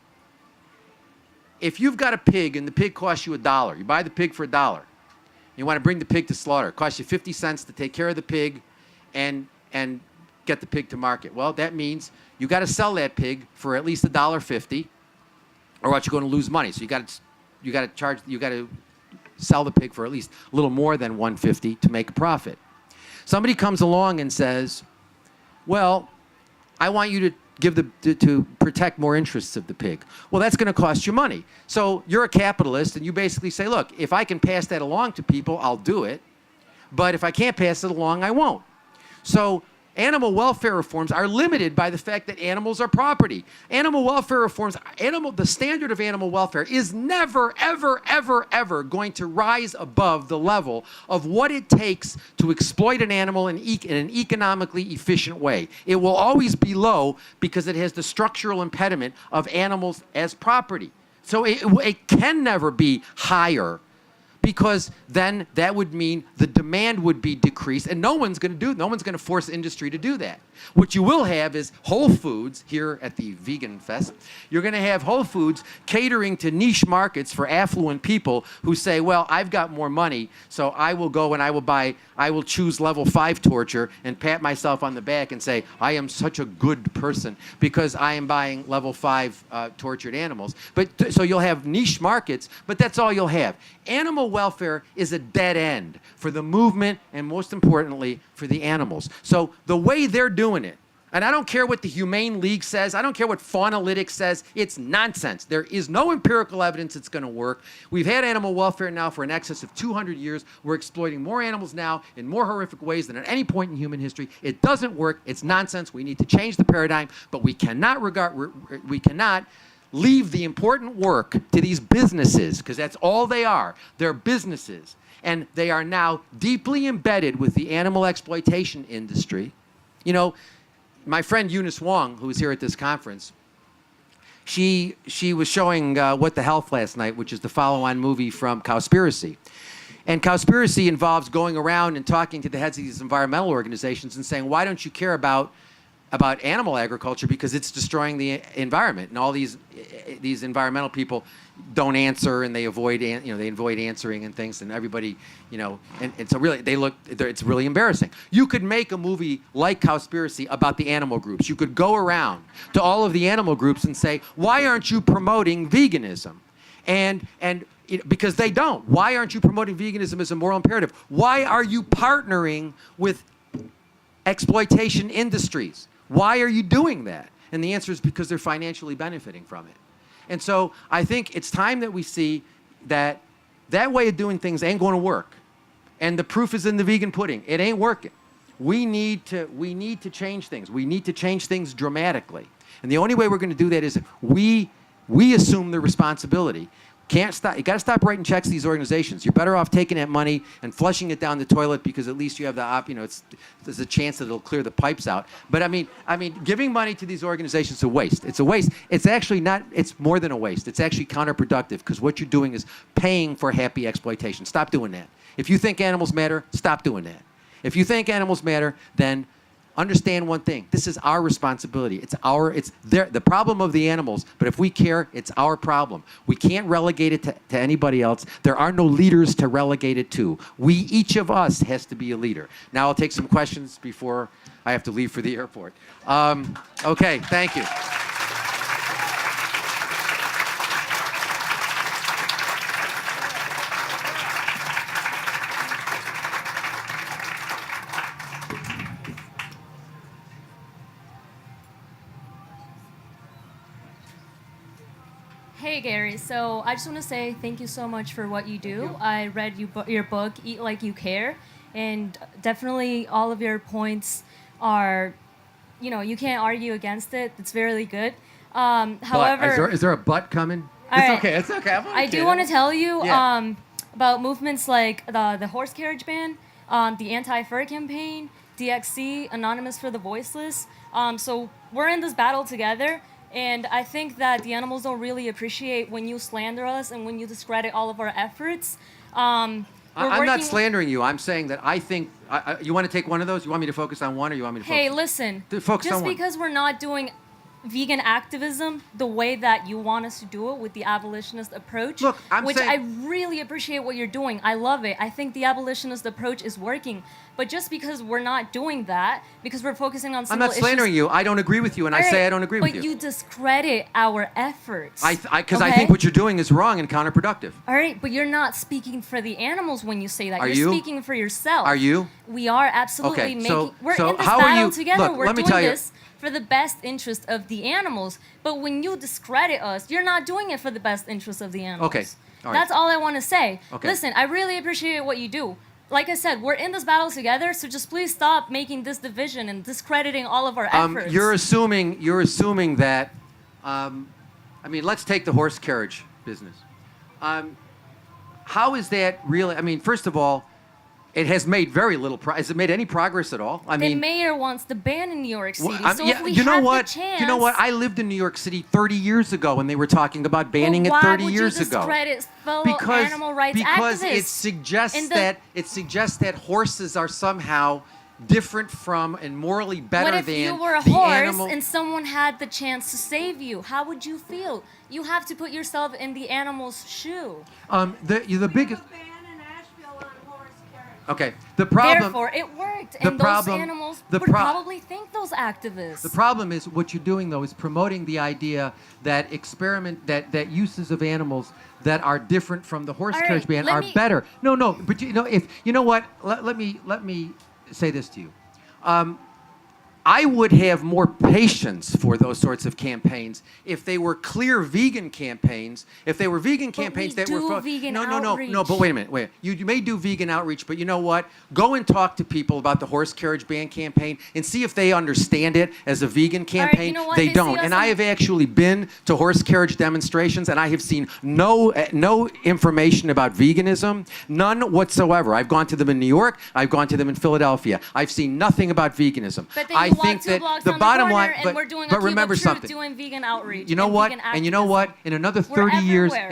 If you've got a pig and the pig costs you $1, you buy the pig for $1. You want to bring the pig to slaughter. It costs you 50 cents to take care of the pig and get the pig to market. Well, that means you got to sell that pig for at least $1.50, or else you're going to lose money. So you got to sell the pig for at least a little more than $1.50 to make a profit. Somebody comes along and says, "Well, I want you to protect more interests of the pig." Well, that's going to cost you money. So you're a capitalist, and you basically say, "Look, if I can pass that along to people, I'll do it. But if I can't pass it along, I won't." So animal welfare reforms are limited by the fact that animals are property. Animal welfare reforms, the standard of animal welfare is never, ever, ever, ever going to rise above the level of what it takes to exploit an animal in an economically efficient way. It will always be low because it has the structural impediment of animals as property. So it can never be higher, because then that would mean the demand would be decreased, and no one's going to force industry to do that. What you will have is Whole Foods here at the Vegan Fest. You're going to have Whole Foods catering to niche markets for affluent people who say, "Well, I've got more money, so I will go and I will choose level 5 torture and pat myself on the back and say, I am such a good person because I am buying level 5 tortured animals." But so you'll have niche markets, but that's all you'll have. Animal welfare is a dead end for the movement, and most importantly, for the animals. So the way they're doing it, And I don't care what the Humane League says. I don't care what Faunalytics says. It's nonsense. There is no empirical evidence it's going to work. We've had animal welfare now for in excess of 200 years. We're exploiting more animals now in more horrific ways than at any point in human history. It doesn't work. It's nonsense. We need to change the paradigm, but we cannot leave the important work to these businesses, because that's all they are. They're businesses. And they are now deeply embedded with the animal exploitation industry. You know, my friend Eunice Wong, who was here at this conference, she was showing What the Health last night, which is the follow-on movie from Cowspiracy. And Cowspiracy involves going around and talking to the heads of these environmental organizations and saying, why don't you care about animal agriculture, because it's destroying the environment? And all these environmental people don't answer, and they avoid answering and things, and everybody, and so really it's really embarrassing. You could make a movie like Cowspiracy about the animal groups. You could go around to all of the animal groups and say, why aren't you promoting veganism? And because they don't. Why aren't you promoting veganism as a moral imperative? Why are you partnering with exploitation industries? Why are you doing that? And the answer is because they're financially benefiting from it. And so I think it's time that we see that that way of doing things ain't going to work. And the proof is in the vegan pudding. It ain't working. We need to change things. We need to change things dramatically. And the only way we're going to do that is we assume the responsibility. Can't stop. You got to stop writing checks to these organizations. You're better off taking that money and flushing it down the toilet, because at least you have there's a chance that it'll clear the pipes out. But I mean, giving money to these organizations is a waste. It's a waste. It's actually not. It's more than a waste. It's actually counterproductive, because what you're doing is paying for happy exploitation. Stop doing that. If you think animals matter, stop doing that. If you think animals matter, then understand one thing. This is our responsibility. It's the problem of the animals, but if we care, it's our problem. We can't relegate it to anybody else. There are no leaders to relegate it to. Each of us has to be a leader. Now I'll take some questions before I have to leave for the airport. Okay, thank you. Hey Gary, so I just want to say thank you so much for what you do. I read your book, Eat Like You Care, and definitely all of your points are, you can't argue against it. It's really good. However, is there a but coming? Right, It's okay. I do want to tell you about movements like the horse carriage ban, the anti-fur campaign, DXC, Anonymous for the Voiceless. So we're in this battle together. And I think that the animals don't really appreciate when you slander us and when you discredit all of our efforts. I'm not slandering you. I'm saying that I think... you want to take one of those? You want me to focus on one, or you want me to focus... Hey, listen. Focus on one. Just because we're not doing vegan activism the way that you want us to do it with the abolitionist approach, Look, I really appreciate what you're doing. I love it. I think the abolitionist approach is working. But just because we're not doing that, because we're focusing on I'm not slandering you. I don't agree with you, and I say I don't agree with you. But you discredit our efforts. Because I think what you're doing is wrong and counterproductive. All right, but you're not speaking for the animals when you say that. Are you're you? speaking for yourself. Are you? We are absolutely Okay, making... We're so in this how are battle you- together. Look, We're let me doing tell you- this for the best interest of the animals. But when you discredit us, you're not doing it for the best interest of the animals. Okay, all right. That's all I want to say. Okay. Listen, I really appreciate what you do. Like I said, we're in this battle together, so just please stop making this division and discrediting all of our efforts. You're assuming that... let's take the horse carriage business. How is that really... first of all, it has made very little has it made any progress at all? The mayor wants to ban in New York City, so if we you know had what? the chance... You know what? I lived in New York City 30 years ago when they were talking about banning it 30 years ago. Why would you discredit fellow animal rights because activists? it suggests that horses are somehow different from and morally better than What if you were a the horse animal. and someone had the chance to save you? How would you feel? You have to put yourself in the animal's shoe. The biggest... Okay, the problem... Therefore, it worked, and those animals would probably thank those activists. The problem is what you're doing, though, is promoting the idea that that uses of animals that are different from the horse carriage ban are better. No, but if you know what? Let me say this to you. I would have more patience for those sorts of campaigns if they were clear vegan campaigns. If they were vegan campaigns that were vegan no. outreach. But wait a minute. You may do vegan outreach, but you know what? Go and talk to people about the horse carriage ban campaign and see if they understand it as a vegan campaign. you know what? They They don't. see us And I have actually been to horse carriage demonstrations, and I have seen no information about veganism, none whatsoever. I've gone to them in New York. I've gone to them in Philadelphia. I've seen nothing about veganism. But then I you think walk 2 that blocks the down bottom the corner, line, and we're doing a but Cube remember of Truth something. doing vegan outreach. You know and what? vegan And you know activism. what? In another We're 30 years, everywhere.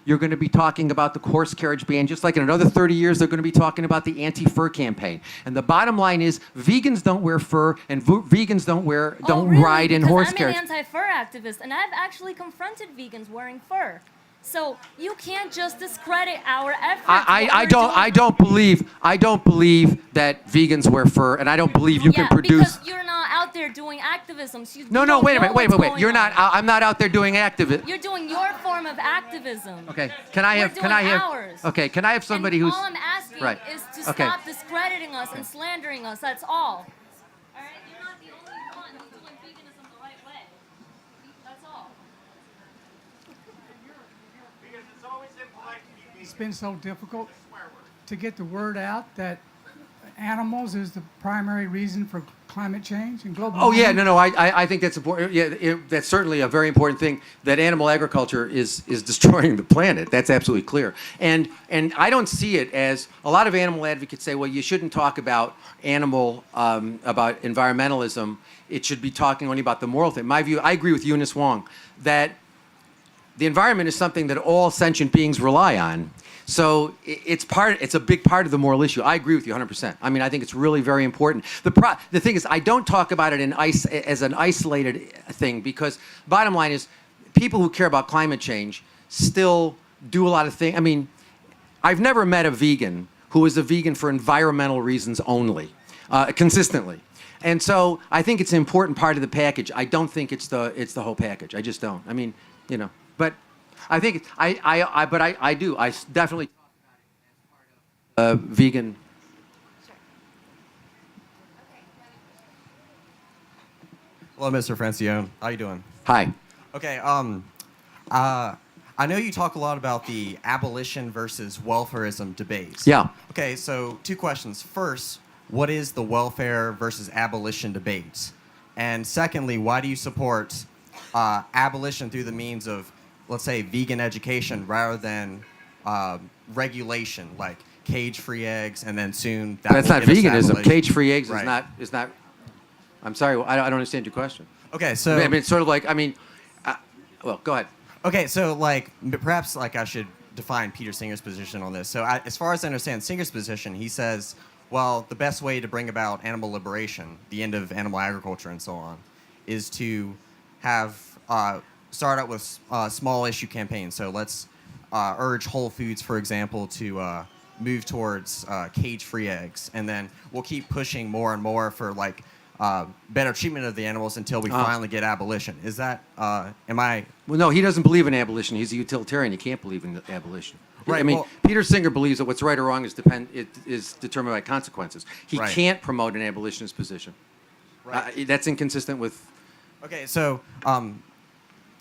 you're going to be talking about the horse carriage ban, just like in another 30 years, they're going to be talking about the anti-fur campaign. And the bottom line is, vegans don't wear fur, and vegans don't Really? ride in Because horse I'm carriage. an anti-fur activist, and I've actually confronted vegans wearing fur. So you can't just discredit our efforts. I don't believe that vegans wear fur, and I don't believe you can produce. Because you're not out there doing activism. So you No, don't wait a know minute, what's wait. going You're not. on. I'm not out there doing activism. You're doing your form of activism. Okay. Can I have? We're doing ours. Okay. Can I have somebody and who's? all I'm asking Right. is to Okay. stop discrediting us and slandering us. That's all. All right. You're not the only one who's doing veganism the right way. That's all. It's been so difficult to get the word out that animals is the primary reason for climate change and global Oh yeah, warming. no. I think that's important. Yeah, that's certainly a very important thing. That animal agriculture is destroying the planet. That's absolutely clear. And I don't see it as a lot of animal advocates say. Well, you shouldn't talk about about environmentalism. It should be talking only about the moral thing. My view, I agree with Eunice Wong that the environment is something that all sentient beings rely on. So it's a big part of the moral issue. I agree with you 100%. I mean, I think it's really very important. The thing is, I don't talk about it as an isolated thing, because bottom line is, people who care about climate change still do a lot of things. I mean, I've never met a vegan who is a vegan for environmental reasons only, consistently. And so I think it's an important part of the package. I don't think it's the whole package. I just don't. I mean, you know, but I think I do. I definitely talk about it as part of vegan. Hello, Mr. Francione. How you doing? Hi. Okay. I know you talk a lot about the abolition versus welfarism debates. Yeah. Okay. So 2 questions. First, what is the welfare versus abolition debates? And secondly, why do you support abolition through the means of, let's say, vegan education rather than regulation, like cage-free eggs, and then soon that That's will not get us to veganism. abolition? Cage-free eggs Right. is not. I'm sorry. I don't understand your question. Okay, so I mean, it's sort of like, well, go ahead. okay, so like perhaps like I should define Peter Singer's position on this. So as far as I understand Singer's position, he says, well, the best way to bring about animal liberation, the end of animal agriculture and so on, is to have start out with small issue campaigns. So let's urge Whole Foods, for example, to move towards cage-free eggs, and then we'll keep pushing more and more for like better treatment of the animals until we finally get abolition. Is that am I? Well, no, he doesn't believe in abolition. He's a utilitarian. He can't believe in abolition. Right, I mean, well- Peter Singer believes that what's right or wrong is determined by consequences. He Right. can't promote an abolitionist position. Right. That's inconsistent with. Okay, so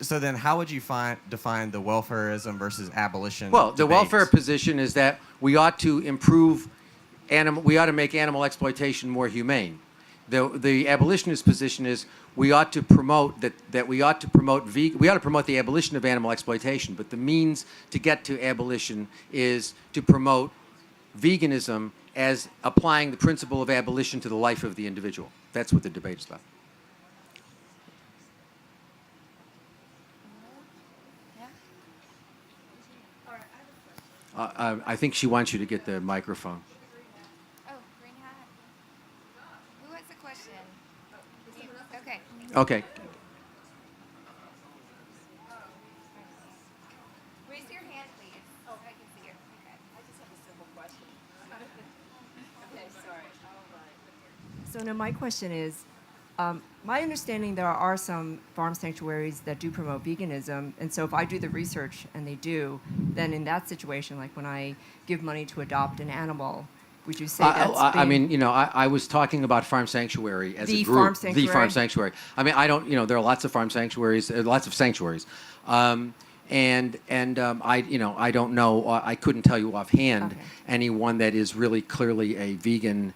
so then how would you define the welfarism versus abolition? Well, the debates? welfare position is that we ought to we ought to make animal exploitation more humane. The abolitionist position is we ought to promote we ought to promote the abolition of animal exploitation, but the means to get to abolition is to promote veganism as applying the principle of abolition to the life of the individual. That's what the debate is about. I think she wants you to get the microphone. Oh, green hat. Who has a question? Okay. Okay. Raise your hand, please. Oh, I can see you. Okay. I just have a simple question. Okay, sorry. So now my question is, my understanding there are some farm sanctuaries that do promote veganism, and so if I do the research and they do, then in that situation, like when I give money to adopt an animal, Would you say that's I being- mean, you know, I was talking about farm sanctuary as The a group. farm sanctuary? The farm sanctuary. I mean, I don't, you know, there are lots of farm sanctuaries, lots of sanctuaries. I don't know, I couldn't tell you offhand Okay. anyone that is really clearly a vegan,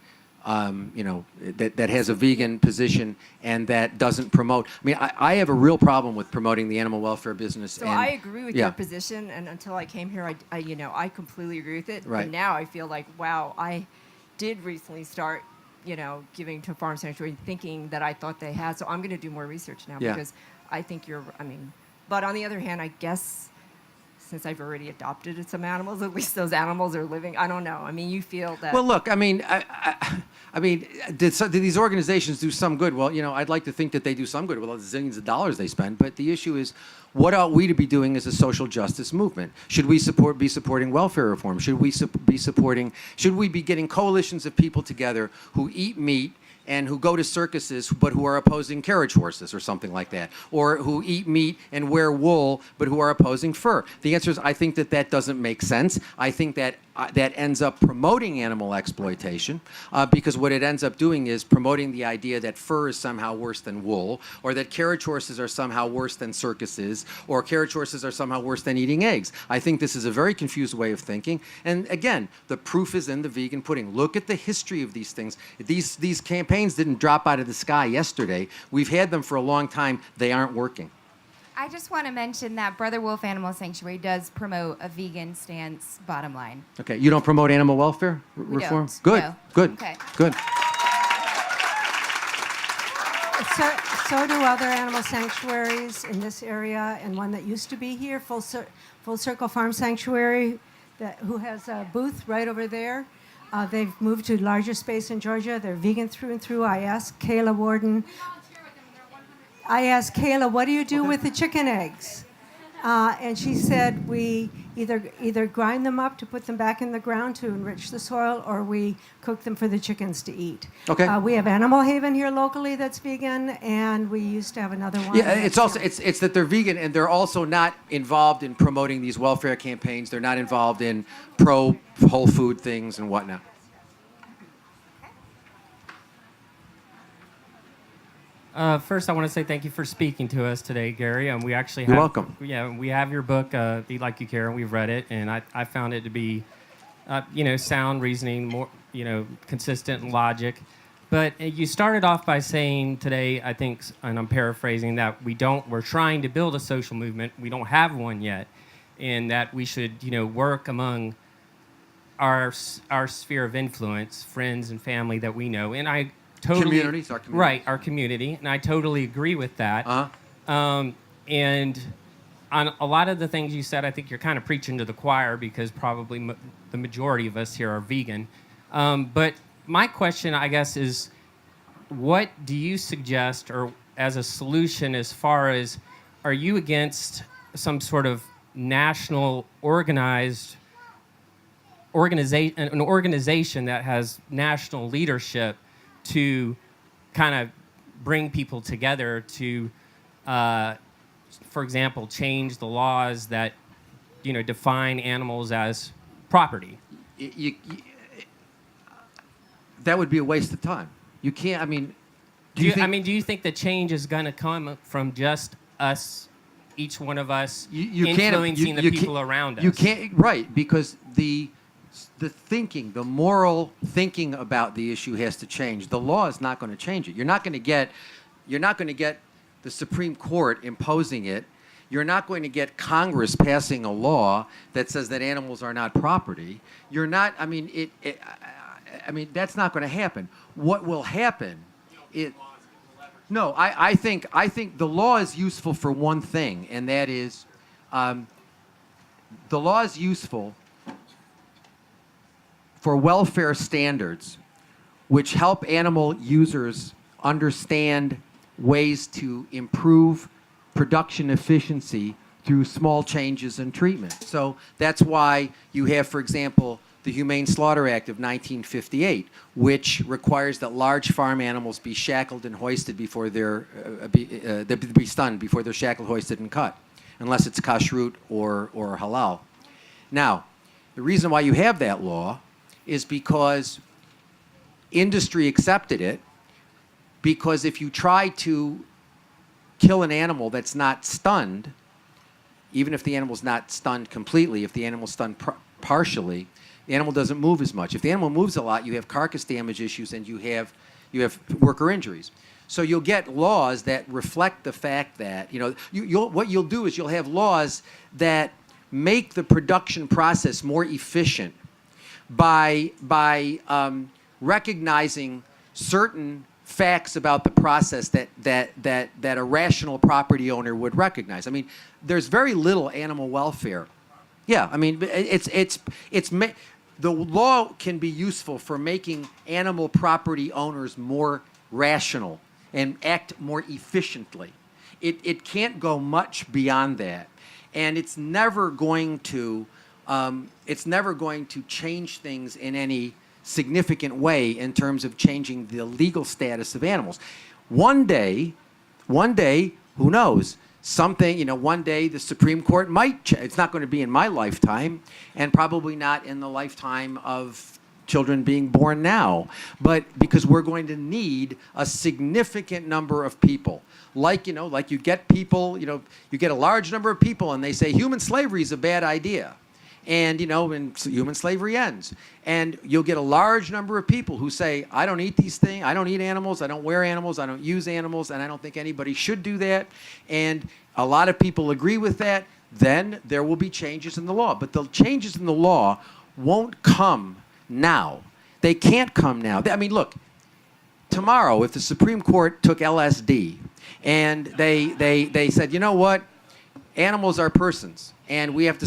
you know, that has a vegan position and that doesn't promote. I mean, I have a real problem with promoting the animal welfare business. So and, I agree with yeah. your position, and until I came here, I completely agree with it. Right. But now I feel like, wow, I did recently start, giving to farm sanctuary, thinking that I thought they had. So I'm going to do more research now Yeah. because I think but on the other hand, I guess since I've already adopted some animals, at least those animals are living. I don't know. I mean, you feel that. Well, look, I mean, did these organizations do some good? Well, you know, I'd like to think that they do some good with all the zillions of dollars they spend. But the issue is, what ought we to be doing as a social justice movement? Should we be supporting welfare reform? Should we be getting coalitions of people together who eat meat and who go to circuses but who are opposing carriage horses or something like that, or who eat meat and wear wool but who are opposing fur? The answer is, I think that doesn't make sense. I think that that ends up promoting animal exploitation because what it ends up doing is promoting the idea that fur is somehow worse than wool, or that carriage horses are somehow worse than circuses, or carriage horses are somehow worse than eating eggs. I think this is a very confused way of thinking. And again, the proof is in the vegan pudding. Look at the history of these things. These campaigns didn't drop out of the sky yesterday. We've had them for a long time. They aren't working. I just want to mention that Brother Wolf Animal Sanctuary does promote a vegan stance, bottom line. Okay, you don't promote animal welfare reform? don't, Good, no. good, Okay. good. So do other animal sanctuaries in this area, and one that used to be here, Full Circle Farm Sanctuary, who has a booth right over there. They've moved to larger space in Georgia. They're vegan through and through. I asked Kayla Warden, what do you do with the chicken eggs? And she said we either grind them up to put them back in the ground to enrich the soil, or we cook them for the chickens to eat. Okay. We have Animal Haven here locally that's vegan, and we used to have another one. Yeah, it's that they're vegan and they're also not involved in promoting these welfare campaigns. They're not involved in pro whole food things and whatnot. First, I want to say thank you for speaking to us today, Gary. We actually You're welcome. Yeah, we have your book, Eat Like You Care, and we've read it, and I found it to be, sound reasoning, more, consistent logic. But you started off by saying today, I think, and I'm paraphrasing, that we're trying to build a social movement. We don't have one yet, and that we should, work among our sphere of influence, friends and family that we know. And I totally Communities, our community. Right, our community, and I totally agree with that. And on a lot of the things you said, I think you're kind of preaching to the choir because probably the majority of us here are vegan. But my question, I guess, is what do you suggest, or as a solution, as far as, are you against some sort of national organization, an organization that has national leadership to kind of bring people together to, for example, change the laws that, define animals as property? That would be a waste of time. You can't, Do you think the change is going to come from just us, each one of us, influencing the people around us? You can't, right, because the moral thinking about the issue has to change. The law is not going to change it. You're not going to get the Supreme Court imposing it. You're not going to get Congress passing a law that says that animals are not property. You're not, that's not going to happen. What will happen I think the law is useful for one thing, and that is the law is useful for welfare standards, which help animal users understand ways to improve production efficiency through small changes in treatment. So that's why you have, for example, the Humane Slaughter Act of 1958, which requires that large farm animals be shackled and hoisted before they're be stunned before they're shackled, hoisted, and cut, unless it's kashrut or halal. Now, the reason why you have that law is because industry accepted it, because if you try to kill an animal that's not stunned, even if the animal's not stunned completely, if the animal's stunned partially, the animal doesn't move as much. If the animal moves a lot, you have carcass damage issues and you have worker injuries. So you'll get laws that reflect the fact that, what you'll do is you'll have laws that make the production process more efficient by recognizing certain facts about the process that a rational property owner would recognize. I mean, there's very little animal welfare. Yeah, I mean, the law can be useful for making animal property owners more rational and act more efficiently. It can't go much beyond that, and it's never going to change things in any significant way in terms of changing the legal status of animals. One day, who knows? Something, one day the Supreme Court might it's not going to be in my lifetime, and probably not in the lifetime of children being born now, but because we're going to need a significant number of people. Like you get people, you get a large number of people and they say human slavery is a bad idea. And, and human slavery ends. And you'll get a large number of people who say, I don't eat these things, I don't eat animals, I don't wear animals, I don't use animals, and I don't think anybody should do that. And a lot of people agree with that. Then there will be changes in the law. But the changes in the law won't come now. They can't come now. I mean, look, tomorrow, if the Supreme Court took LSD and they said, you know what, animals are persons. And we have to,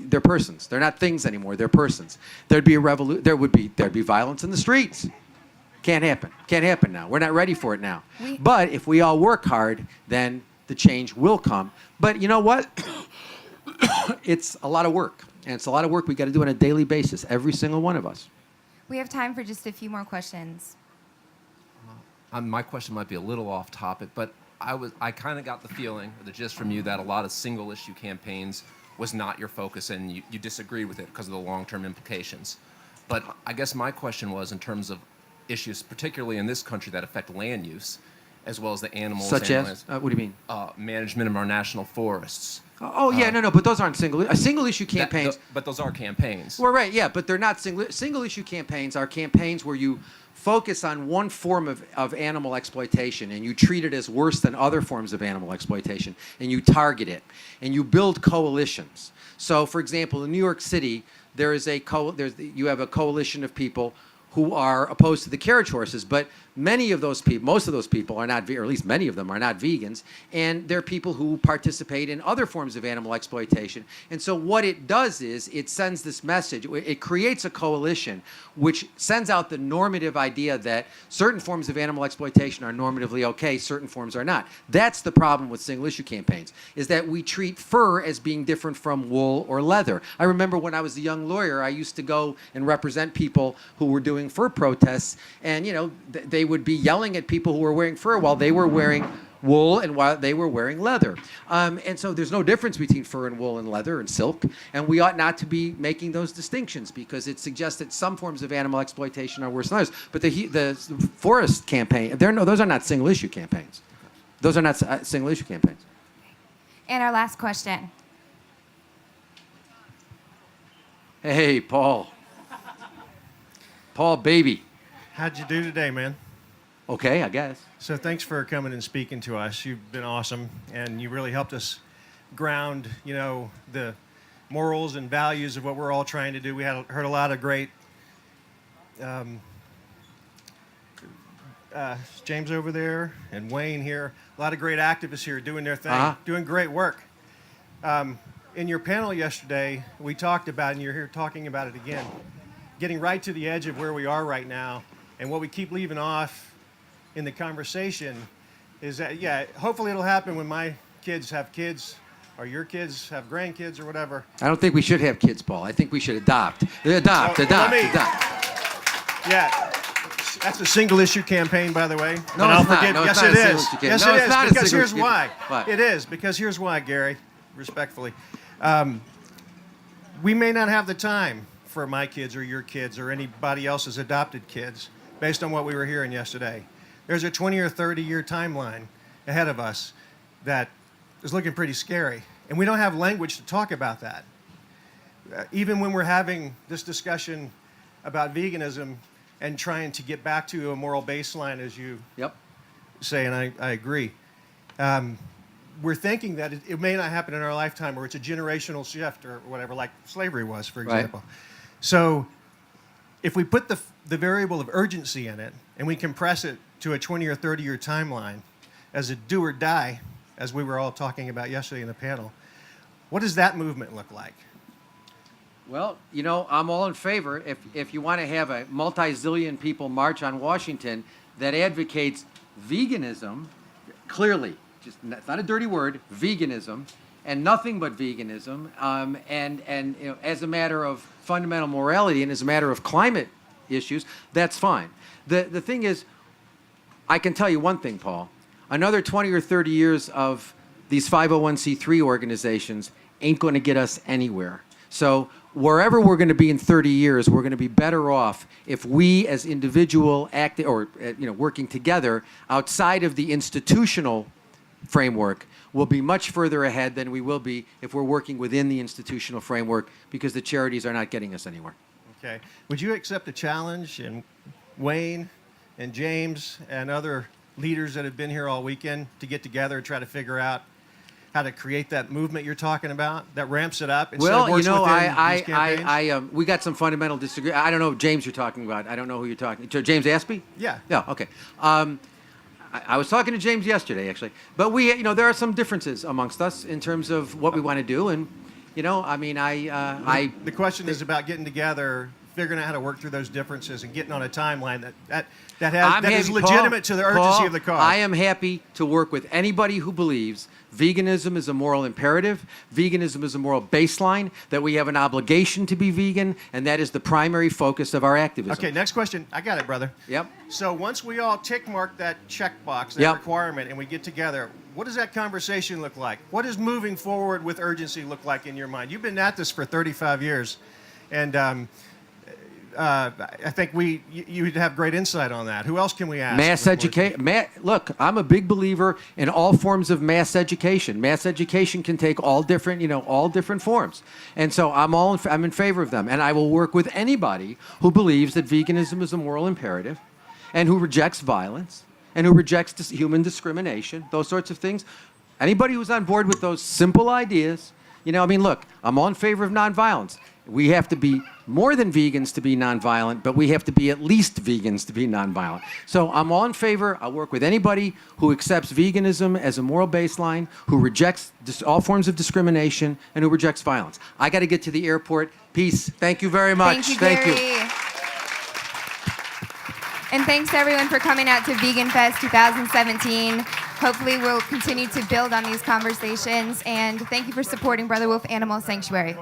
they're persons. They're not things anymore. They're persons. There'd be a revolution. There'd be violence in the streets. Can't happen. Can't happen now. We're not ready for it now. But if we all work hard, then the change will come. But you know what? It's a lot of work, and it's a lot of work we got to do on a daily basis. Every single one of us. We have time for just a few more questions. My question might be a little off topic, but I kind of got the feeling, or the gist from you, that a lot of single issue campaigns was not your focus, and you disagreed with it because of the long-term implications. But I guess my question was in terms of issues, particularly in this country, that affect land use, as well as the animals. Such as? What do you mean? Management of our national forests. No, but those aren't single issue campaigns. But those are campaigns. Well, right, yeah, but they're not single issue campaigns. Are campaigns where you focus on one form of animal exploitation and you treat it as worse than other forms of animal exploitation, and you target it and you build coalitions. So, for example, in New York City, you have a coalition of people who are opposed to the carriage horses, but most of those people are not, or at least many of them are not vegans, and they're people who participate in other forms of animal exploitation. And so what it does is it sends this message, it creates a coalition which sends out the normative idea that certain forms of animal exploitation are normatively okay, certain forms are not. That's the problem with single issue campaigns, is that we treat fur as being different from wool or leather. I remember when I was a young lawyer, I used to go and represent people who were doing fur protests, and they would be yelling at people who were wearing fur while they were wearing wool and while they were wearing leather. And so there's no difference between fur and wool and leather and silk, and we ought not to be making those distinctions because it suggests that some forms of animal exploitation are worse than others. But the forest campaign, those are not single issue campaigns. Those are not single issue campaigns. And our last question. Hey, Paul. Paul, baby. How'd you do today, man? Okay, I guess. So thanks for coming and speaking to us. You've been awesome, and you really helped us ground, the morals and values of what we're all trying to do. We heard a lot of great, James over there and Wayne here, a lot of great activists here doing their thing, doing great work. In your panel yesterday, we talked about, and you're here talking about it again, getting right to the edge of where we are right now. And what we keep leaving off in the conversation is that, hopefully it'll happen when my kids have kids or your kids have grandkids or whatever. I don't think we should have kids, Paul. I think we should adopt. Adopt. Yeah, that's a single issue campaign, by the way. No, it's not. No, yes, it is. Yes, it is. Because here's why. It is because here's why, Gary. Respectfully, we may not have the time for my kids or your kids or anybody else's adopted kids, based on what we were hearing yesterday. There's a 20 or 30-year timeline ahead of us that is looking pretty scary. And we don't have language to talk about that. Even when we're having this discussion about veganism and trying to get back to a moral baseline, as you say, and I agree, we're thinking that it may not happen in our lifetime, or it's a generational shift or whatever, like slavery was, for example. Right. So if we put the variable of urgency in it and we compress it to a 20 or 30-year timeline as a do or die, as we were all talking about yesterday in the panel, what does that movement look like? Well, you know, I'm all in favor. If you want to have a multi-zillion people march on Washington that advocates veganism, clearly, it's not a dirty word, veganism, and nothing but veganism, and you know, as a matter of fundamental morality and as a matter of climate issues, that's fine. The thing is, I can tell you one thing, Paul. Another 20 or 30 years of these 501c3 organizations ain't going to get us anywhere. So wherever we're going to be in 30 years, we're going to be better off if we as individual working together outside of the institutional framework will be much further ahead than we will be if we're working within the institutional framework, because the charities are not getting us anywhere. Okay. Would you accept a challenge, and Wayne and James and other leaders that have been here all weekend, to get together and try to figure out how to create that movement you're talking about that ramps it up? Well, you know, we got some fundamental disagreement. I don't know, James, you're talking about. I don't know who you're talking to. James Aspey? Yeah. Yeah. Okay. I was talking to James yesterday, actually, but there are some differences amongst us in terms of what we want to do, and I mean, the question is about getting together, figuring out how to work through those differences, and getting on a timeline that is legitimate to the urgency of the cause. I am happy to work with anybody who believes veganism is a moral imperative, veganism is a moral baseline, that we have an obligation to be vegan, and that is the primary focus of our activism. Okay, next question. I got it, brother. Yep. So once we all tick mark that checkbox, that requirement, and we get together, what does that conversation look like? What does moving forward with urgency look like in your mind? You've been at this for 35 years, and I think you'd have great insight on that. Who else can we ask? Mass education. Look, I'm a big believer in all forms of mass education. Mass education can take all different forms, and so I'm in favor of them. And I will work with anybody who believes that veganism is a moral imperative, and who rejects violence, and who rejects human discrimination, those sorts of things. Anybody who's on board with those simple ideas, I mean, look, I'm all in favor of nonviolence. We have to be more than vegans to be nonviolent, but we have to be at least vegans to be nonviolent. So I'm all in favor. I'll work with anybody who accepts veganism as a moral baseline, who rejects all forms of discrimination, and who rejects violence. I got to get to the airport. Peace. Thank you very much. Thank you. And thanks to everyone for coming out to VeganFest 2017. Hopefully we'll continue to build on these conversations. And thank you for supporting Brother Wolf Animal Sanctuary.